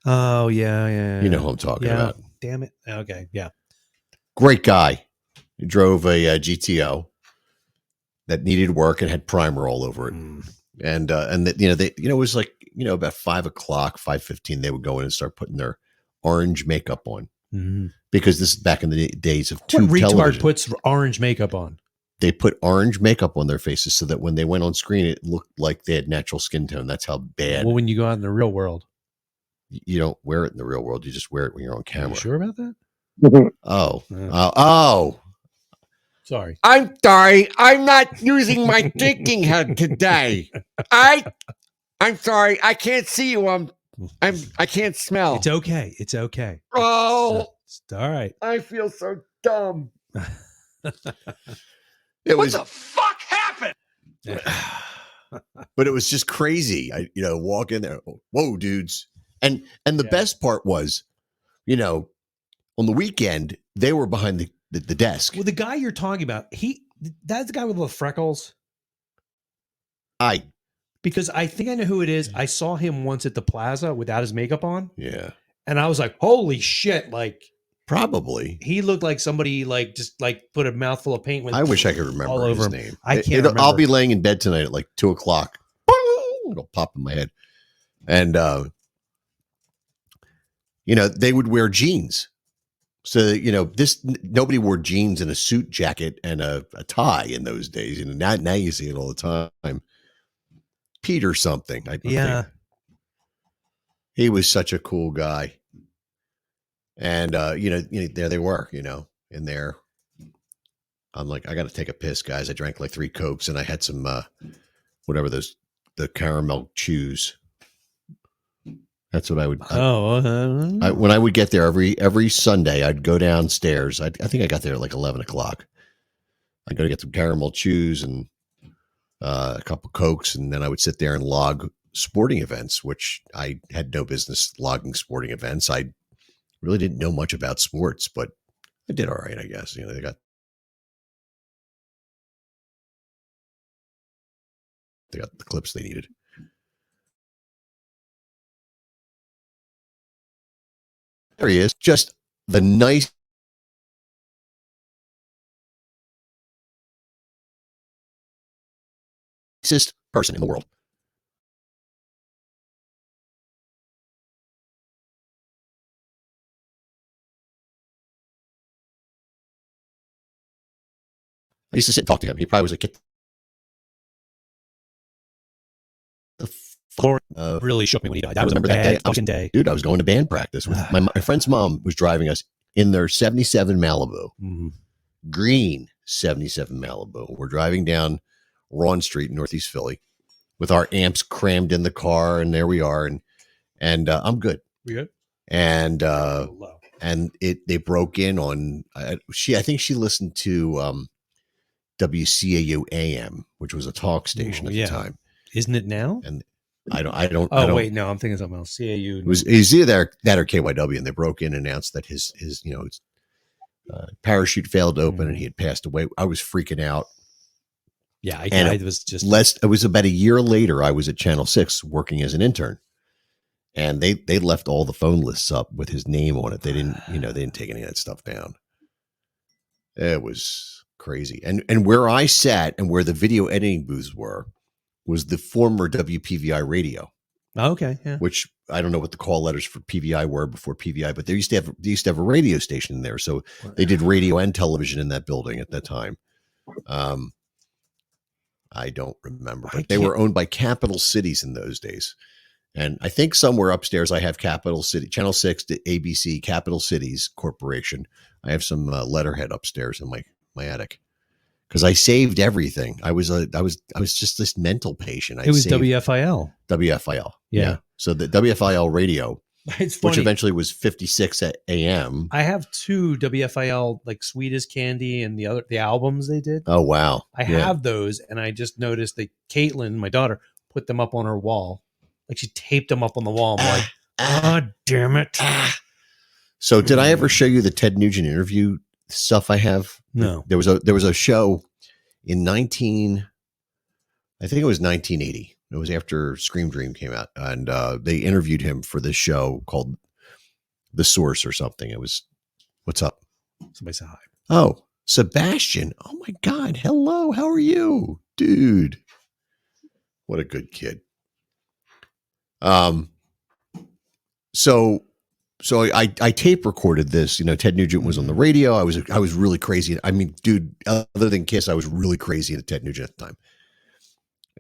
Oh yeah. You know who I'm talking about. Damn it. Okay, yeah. Great guy. He drove a GTO that needed work and had primer all over it. And it was like, about 5:00, 5:15, they would go in and start putting their orange makeup on because this is back in the days of tube television. What retard puts orange makeup on? They put orange makeup on their faces so that when they went on screen, it looked like they had natural skin tone. That's how bad. Well, when you go out in the real world, you don't wear it in the real world. You just wear it when you're on camera. Are you sure about that? Oh. Sorry. I'm sorry. I'm not using my thinking head today. I'm sorry. I can't see you. I can't smell. It's okay. It's okay. Oh, it's all right. I feel so dumb. What the fuck happened? But it was just crazy. I walk in there. Whoa, dudes. And the best part was, on the weekend, they were behind the desk. Well, the guy you're talking about, that's the guy with the freckles. Because I think I know who it is. I saw him once at the plaza without his makeup on. Yeah. And I was like, holy shit. Like, probably. He looked like somebody just put a mouthful of paint with I wish I could remember all his over name. I can't remember. I'll be laying in bed tonight at like 2:00. It'll pop in my head. And, they would wear jeans. So, nobody wore jeans and a suit jacket and a tie in those days. Now you see it all the time. Peter something. I think. He was such a cool guy. And, there they were, in there. I'm like, I got to take a piss, guys. I drank like 3 Cokes and I had some, the caramel chews. That's what I would. When I would get there every Sunday, I'd go downstairs. I think I got there at like 11:00. I'd go to get some caramel chews and a couple Cokes, and then I would sit there and log sporting events, which I had no business logging sporting events. I really didn't know much about sports, but I did all right, I guess. They got the clips they needed. There he is. Just the nicest person in the world. I used to sit and talk to him. He probably was like, get the fuck. Really shook me when he died. That I was a remember that day. bad fucking day. Dude, I was going to band practice with my friend's mom was driving us in their 77 Malibu, green 77 Malibu. We're driving down Rawn Street in Northeast Philly with our amps crammed in the car, and there we are. And I'm good. We good? And they broke in on I think she listened to WCAU AM, which was a talk station at the time. Isn't it now? And I don't. Wait, no, I'm thinking something else. CAU. It was either that or KYW, and they broke in and announced that his parachute failed to open and he had passed away. I was freaking out. Yeah, I was just It was about a year later. I was at Channel 6 working as an intern, and they left all the phone lists up with his name on it. They didn't take any of that stuff down. It was crazy. And where I sat and where the video editing booths were was the former WPVI radio. Okay, yeah. Which I don't know what the call letters for PVI were before PVI, but they used to have a radio station in there. So they did radio and television in that building at that time. I don't remember, but they were owned by Capital Cities in those days. And I think somewhere upstairs I have Capital City, Channel 6 to ABC, Capital Cities Corporation. I have some letterhead upstairs in my attic because I saved everything. I was just this mental patient. It was WFIL. WFIL. Yeah. So the WFIL radio, it's funny. which eventually was 56 at AM. I have 2 WFIL, like Sweet as Candy and the albums they did. Oh, wow. I have those, and I just noticed that Caitlin, my daughter, put them up on her wall. Like she taped them up on the wall. I'm like, oh, damn it. So did I ever show you the Ted Nugent interview stuff I have? No. There was a show in I think it was 1980. It was after Scream Dream came out, and they interviewed him for this show called The Source or something. It was, what's up? Somebody say hi. Oh, Sebastian. Oh my God. Hello. How are you? Dude. What a good kid. So I tape recorded this, Ted Nugent was on the radio. I was really crazy. I mean, dude, other than Kiss, I was really crazy into Ted Nugent at the time.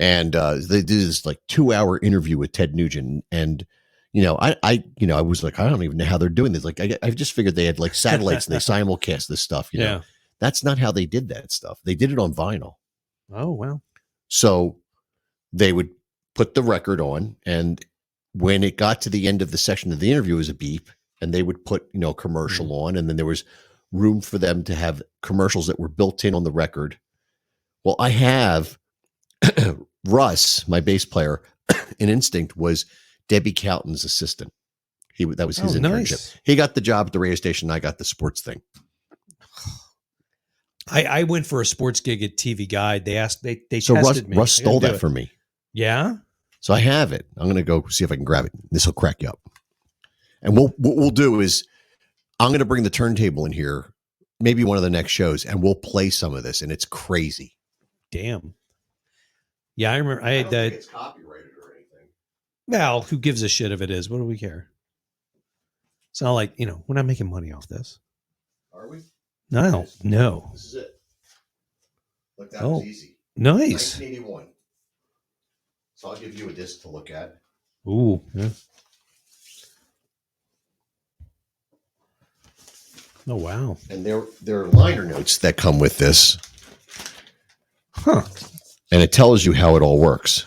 And they did this like 2-hour interview with Ted Nugent. And, I was like, I don't even know how they're doing this. Like, I just figured they had like satellites and they simulcast this stuff. You know, that's not how they did that stuff. They did it on vinyl. Oh, wow. So they would put the record on, and when it got to the end of the section of the interview, it was a beep, and they would put, a commercial on, and then there was room for them to have commercials that were built in on the record. Well, I have Russ, my bass player, in Instinct was Debbie Cowton's assistant. That was his internship. Nice. He got the job at the radio station. I got the sports thing. I went for a sports gig at TV Guide. They So tested me. Russ stole that from me. Yeah. So I have it. I'm going to go see if I can grab it. This will crack you up. And what we'll do is I'm going to bring the turntable in here, maybe one of the next shows, and we'll play some of this. And it's crazy. Damn. Yeah, I remember. I don't think it's copyrighted or anything. Well, who gives a shit if it is? What do we care? It's not like, we're not making money off this. Are we? No. This is it. Look, that was easy. Nice. 1981. So I'll give you a disc to look at. Ooh, yeah. Oh, wow. And there are liner notes that come with this. Huh. And it tells you how it all works.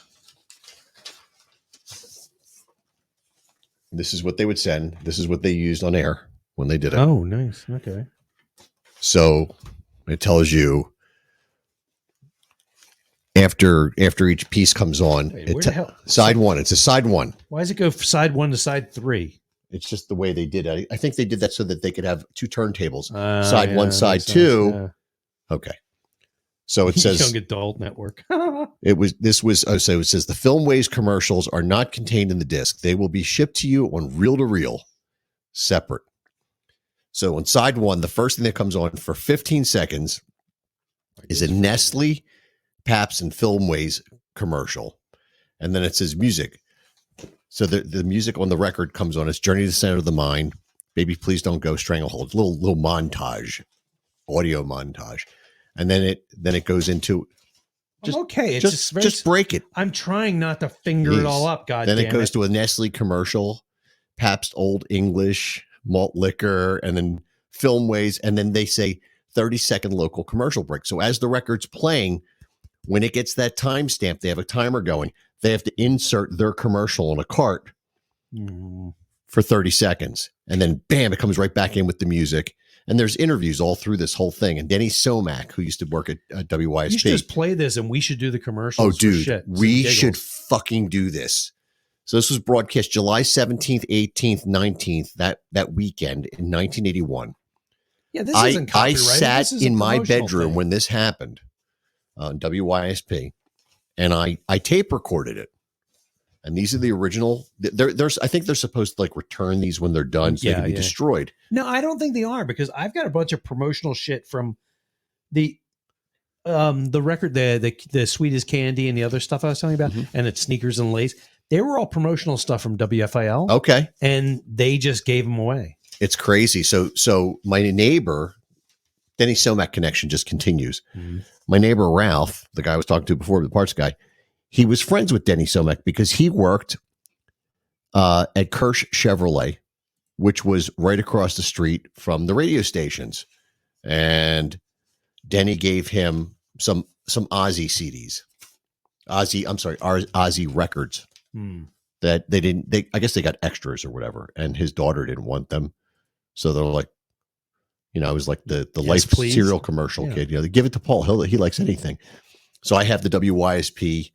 This is what they would send. This is what they used on air when they did it. Oh, nice. Okay. So it tells you after each piece comes on, Wait, where the hell? Side one. It's a side one. Why does it go side 1 to side 3? It's just the way they did it. I think they did that so that they could have 2 turntables. Side 1, side 2. Yeah. Okay. So it says Young Adult Network. so it says the Filmways commercials are not contained in the disc. They will be shipped to you on reel to reel, separate. So on side one, the first thing that comes on for 15 seconds is a Nestle, Pabst, and Filmways commercial. And then it says music. So the music on the record comes on. It's Journey to the Center of the Mind. Baby, Please Don't Go, Stranglehold. Little montage, audio montage. And then it goes into I'm okay. It's just break it. I'm trying not to finger it all up. God then damn it goes to a Nestle commercial, Pabst Old English, malt liquor, and then Filmways. And then they say 30-second local commercial break. So as the record's playing, when it gets that timestamp, they have a timer going. They have to insert their commercial on a cart for 30 seconds. And then, bam, it comes right back in with the music. And there's interviews all through this whole thing. And Denny Somack, who used to work at WYSP. You should just play this and we should do the commercials. Oh, dude, we should fucking do this. So this was broadcast July 17th, 18th, 19th, that weekend in 1981. Yeah, this isn't copyrighted. I sat This is a in my promotional bedroom thing. when this happened on WYSP, and I tape recorded it. And these are the original. There's I think they're supposed to like return these when they're done, so they can be destroyed. No, I don't think they are, because I've got a bunch of promotional shit from the record, the Sweet as Candy and the other stuff I was telling you about, and it's Sneakers and Lace. They were all promotional stuff from WFIL. Okay, and they just gave them away. It's crazy. So my neighbor, Denny Somack connection just continues. My neighbor Ralph, the guy I was talking to before, the parts guy, he was friends with Denny Somack because he worked at Kirsch Chevrolet, which was right across the street from the radio stations. And Denny gave him some Ozzy CDs, Ozzy records that I guess they got extras or whatever. And his daughter didn't want them. So they're like, I was like the Life cereal commercial kid. They give it to Paul. He likes anything. So I have the WYSP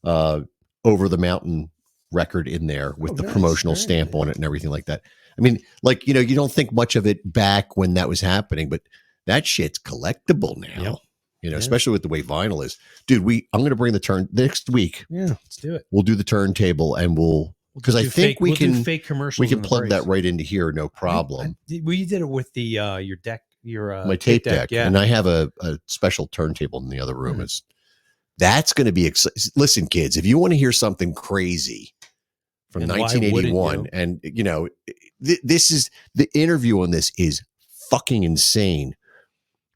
Over the Mountain record in there with the promotional stamp on it and everything like that. I mean, like, you don't think much of it back when that was happening, but that shit's collectible now. Especially with the way vinyl is. Dude, I'm going to bring the turn next week. Yeah, let's do it. We'll do the turntable and because I think we can do fake commercials. We can plug that right into here, no problem. We did it with the your deck, my tape deck, yeah. And I have a special turntable in the other room. That's going to be listen, kids, if you want to hear something crazy from 1981, and this is the interview on this is fucking insane.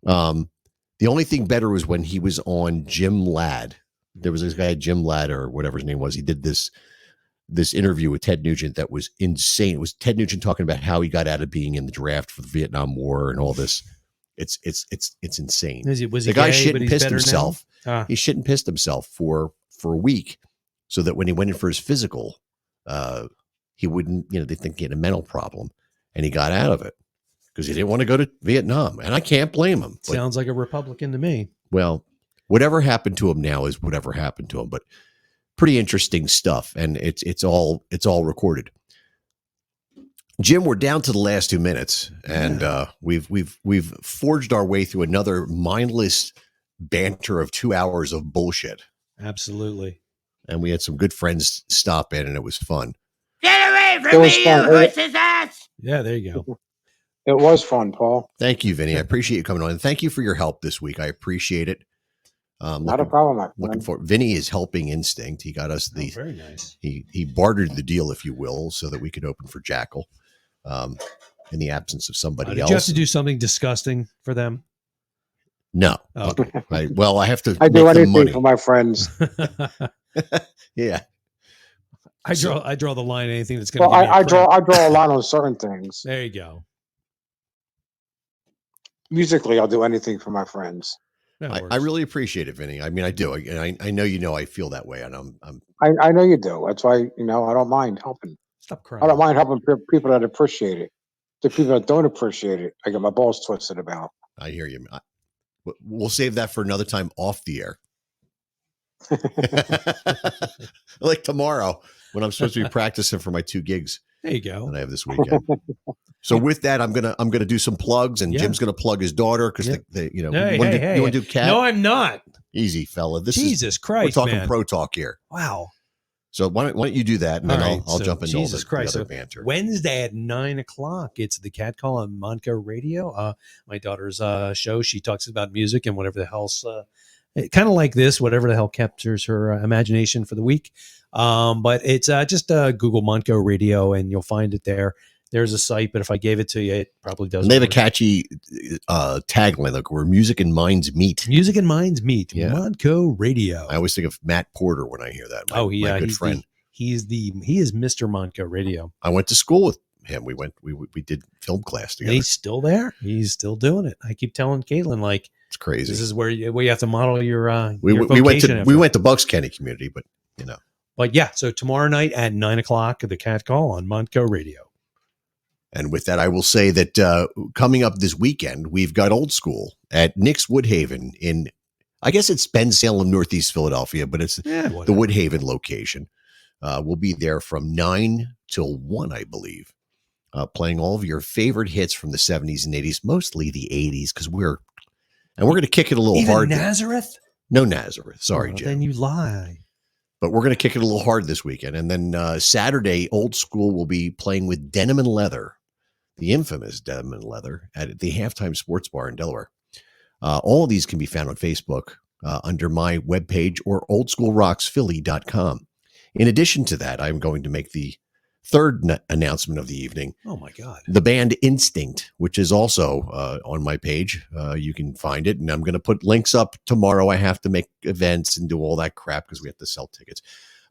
The only thing better was when he was on Jim Ladd. There was this guy, Jim Ladd, or whatever his name was. He did this interview with Ted Nugent that was insane. It was Ted Nugent talking about how he got out of being in the draft for the Vietnam War and all this. It's insane. Was he the guy gay, shit and pissed better himself. He shit and pissed himself for a week, so that when he went in for his physical, he wouldn't. They think he had a mental problem, and he got out of it because he didn't want to go to Vietnam. And I can't blame him. But, sounds like a Republican to me. Well, whatever happened to him now is whatever happened to him. But pretty interesting stuff, and it's all recorded. Jim, we're down to the last 2 minutes, and we've forged our way through another mindless banter of 2 hours of bullshit. Absolutely. And we had some good friends stop in, and it was fun. Get away from me, you horse's ass! Yeah, there you go. It was fun, Paul. Thank you, Vinny. I appreciate you coming on, and thank you for your help this week. I appreciate it. Not a problem. My looking for Vinny is helping Instinct. He got us the very nice. He bartered the deal, if you will, so that we could open for Jackal. In the absence of somebody else. Did you have to do something disgusting for them? No. Oh, okay. I have to. I do anything for my friends. Yeah. I draw the line. Anything that's going to. I draw a line on certain things. There you go. Musically, I'll do anything for my friends. I really appreciate it, Vinny. I mean, I do. I know I feel that way, and I know you do. That's why I don't mind helping. Stop crying. I don't mind helping people that appreciate it. The people that don't appreciate it, I get my balls twisted about. I hear you. We'll save that for another time off the air. Like tomorrow when I'm supposed to be practicing for my 2 gigs. There you go. That I have this weekend. So with that, I'm gonna do some plugs, and Jim's gonna plug his daughter because you want to do cat. No, I'm not. Easy, fella. This Jesus is Christ. We're talking man. pro talk here. Wow. So why don't you do that, and then I'll so jump into Jesus all the Christ. other So banter. Wednesday at 9:00, it's the Cat Call on Monco Radio. My daughter's show. She talks about music and whatever the hell's kind of like this, whatever the hell captures her imagination for the week. But it's just Google Monco Radio, and you'll find it there. There's a site, but if I gave it to you, it probably doesn't. And they have work. a catchy tagline, like where music and minds meet. Music and Minds Meet. Yeah. Monco Radio. I always think of Matt Porter when I hear that. My good friend. He is Mr. Monco Radio. I went to school with him. We did film class And together. he's still there. He's still doing it. I keep telling Caitlin, like, It's crazy. this is where you have to model your we vocation went to Bucks County Community, but But yeah, so tomorrow night at 9:00, the Cat Call on Monco Radio. And with that, I will say that coming up this weekend, we've got Old School at Nick's Woodhaven in, I guess it's Bensalem, Northeast Philadelphia, but it's the Woodhaven location. We'll be there from 9 till 1, I believe, playing all of your favorite hits from the 70s and 80s, mostly the 80s, because we're going to kick it a little Even hard. Nazareth? No Nazareth. Sorry, Oh, Jim. then you lie. But we're going to kick it a little hard this weekend. And then Saturday, Old School will be playing with Denim and Leather, the infamous Denim and Leather, at the Halftime Sports Bar in Delaware. All of these can be found on Facebook under my webpage or oldschoolrocksphilly.com. In addition to that, I'm going to make the third announcement of the evening. Oh, my God. The band Instinct, which is also on my page. You can find it, and I'm going to put links up tomorrow. I have to make events and do all that crap because we have to sell tickets.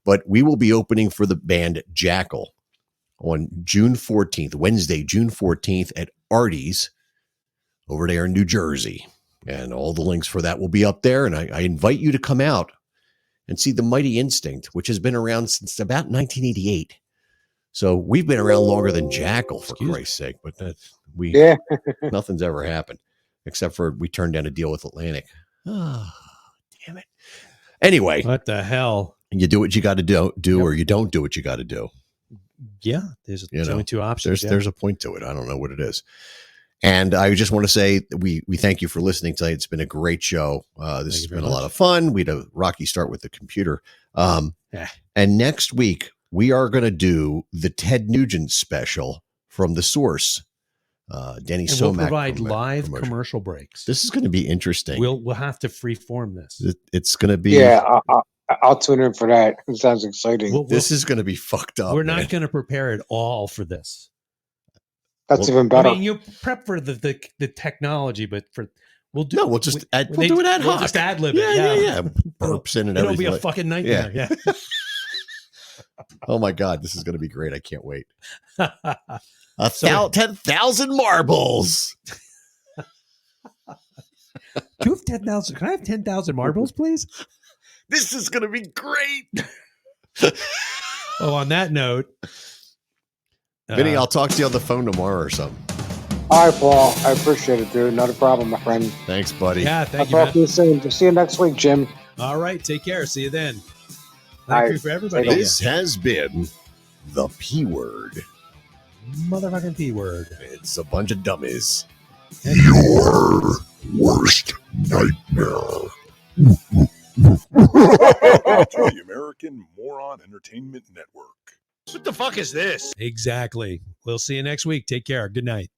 But we will be opening for the band Jackal on June 14th, Wednesday, June 14th at Artie's over there in New Jersey. And all the links for that will be up there. And I invite you to come out and see the Mighty Instinct, which has been around since about 1988. So we've been around longer than Jackal, for Christ's sake. But nothing's ever happened, except for we turned down a deal with Atlantic. Oh, damn it. Anyway. What the hell? You do what you got to do or you don't do what you got to do. Yeah, there's only two options. There's a point to it. I don't know what it is. And I just want to say that we thank you for listening tonight. It's been a great show. This has been a lot of fun. We had a rocky start with the computer. And next week, we are going to do the Ted Nugent special from The Source. Denny and Somack. We'll provide live commercial breaks. This is going to be interesting. We'll have to freeform this. It's going to be. Yeah, I'll tune in for that. It sounds exciting. This is going to be fucked up. We're not going to prepare at all for this. That's even better. I mean, you prep for the technology, but we'll do it ad hoc. We'll just ad lib it. Yeah. Burps in and It'll everything. be a fucking nightmare. Yeah. Oh my God, this is going to be great. I can't wait. 10,000 marbles. Do you have 10,000? Can I have 10,000 marbles, please? This is going to be great. Oh, on that note, Vinny, I'll talk to you on the phone tomorrow or something. All right, Paul. I appreciate it, dude. Not a problem, my friend. Thanks, buddy. Yeah, thank you. I'll talk to you soon. See you next week, Jim. All right, take care. See you then. Thank you for everybody. This has been the P word. Motherfucking P word. It's a bunch of dummies. Your worst nightmare. To the American Moron Entertainment Network. What the fuck is this? Exactly. We'll see you next week. Take care. Good night.